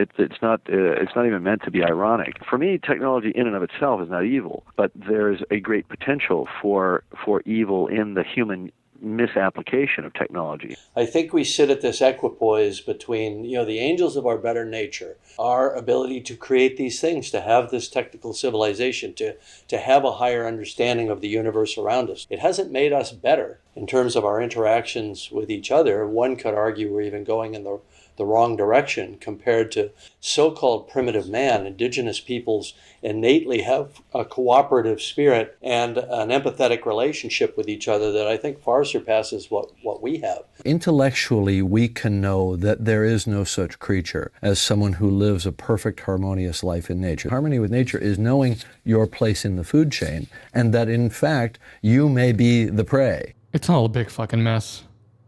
even meant to be ironic. For me, technology in and of itself is not evil, but there's a great potential for evil in the human misapplication of technology. I think we sit at this equipoise between, the angels of our better nature, our ability to create these things, to have this technical civilization, to have a higher understanding of the universe around us. It hasn't made us better in terms of our interactions with each other. One could argue we're even going in the wrong direction compared to so-called primitive man. Indigenous peoples innately have a cooperative spirit and an empathetic relationship with each other that I think far surpasses what we have. Intellectually, we can know that there is no such creature as someone who lives a perfect, harmonious life in nature. Harmony with nature is knowing your place in the food chain, and that in fact, you may be the prey. It's all a big fucking mess.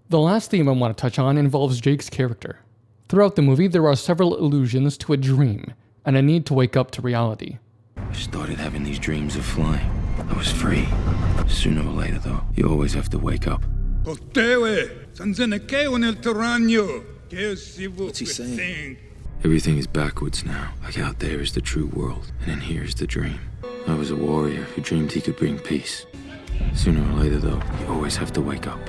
The last theme I want to touch on involves Jake's character. Throughout the movie, there are several allusions to a dream and a need to wake up to reality. I started having these dreams of flying. I was free. Sooner or later, though, you always have to wake up. What's he saying? Everything is backwards now. Like out there is the true world, and in here is the dream. I was a warrior who dreamed he could bring peace. Sooner or later, though, you always have to wake up.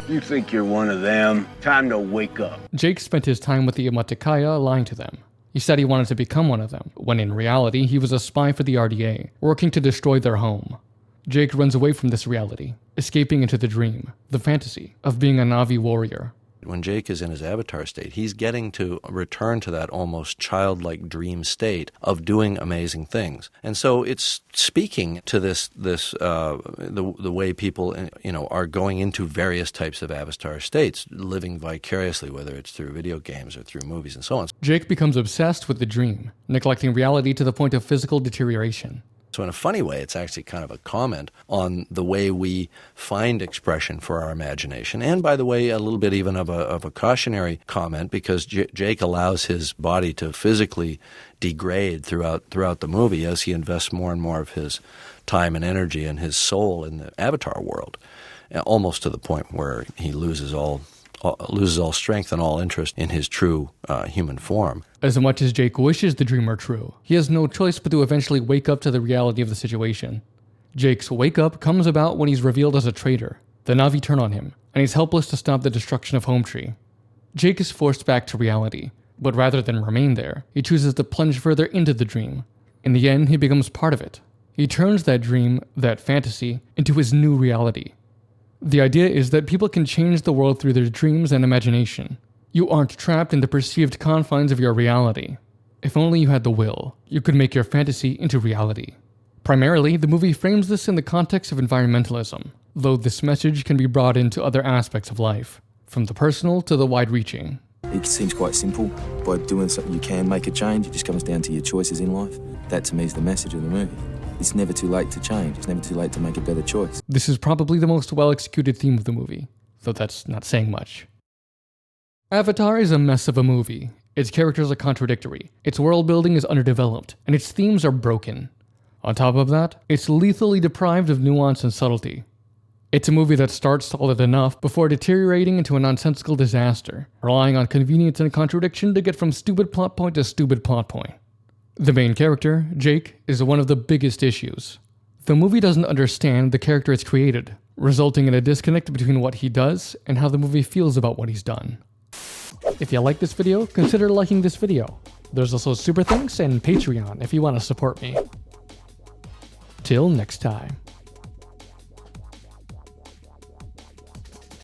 You think you're one of them? Time to wake up. Jake spent his time with the Amaticaya lying to them. He said he wanted to become one of them, when in reality he was a spy for the RDA, working to destroy their home. Jake runs away from this reality, escaping into the dream, the fantasy, of being a Na'vi warrior. When Jake is in his avatar state, he's getting to return to that almost childlike dream state of doing amazing things. And so it's speaking to the way people, are going into various types of avatar states, living vicariously, whether it's through video games or through movies and so on. Jake becomes obsessed with the dream, neglecting reality to the point of physical deterioration. So in a funny way, it's actually kind of a comment on the way we find expression for our imagination. And by the way, a little bit even of a cautionary comment, because Jake allows his body to physically degrade throughout the movie as he invests more and more of his time and energy and his soul in the avatar world, almost to the point where he loses all strength and all interest in his true human form. As much as Jake wishes the dream were true, he has no choice but to eventually wake up to the reality of the situation. Jake's wake up comes about when he's revealed as a traitor. The Na'vi turn on him, and he's helpless to stop the destruction of Home Tree. Jake is forced back to reality, but rather than remain there, he chooses to plunge further into the dream. In the end, he becomes part of it. He turns that dream, that fantasy, into his new reality. The idea is that people can change the world through their dreams and imagination. You aren't trapped in the perceived confines of your reality. If only you had the will, you could make your fantasy into reality. Primarily, the movie frames this in the context of environmentalism, though this message can be brought into other aspects of life, from the personal to the wide-reaching. It seems quite simple. By doing something you can make a change. It just comes down to your choices in life. That to me is the message of the movie. It's never too late to change. It's never too late to make a better choice. This is probably the most well-executed theme of the movie, though that's not saying much. Avatar is a mess of a movie. Its characters are contradictory, its world-building is underdeveloped, and its themes are broken. On top of that, it's lethally deprived of nuance and subtlety. It's a movie that starts solid enough before deteriorating into a nonsensical disaster, relying on convenience and contradiction to get from stupid plot point to stupid plot point. The main character, Jake, is one of the biggest issues. The movie doesn't understand the character it's created, resulting in a disconnect between what he does and how the movie feels about what he's done. If you like this video, consider liking this video. There's also Super Thanks and Patreon if you want to support me. Till next time.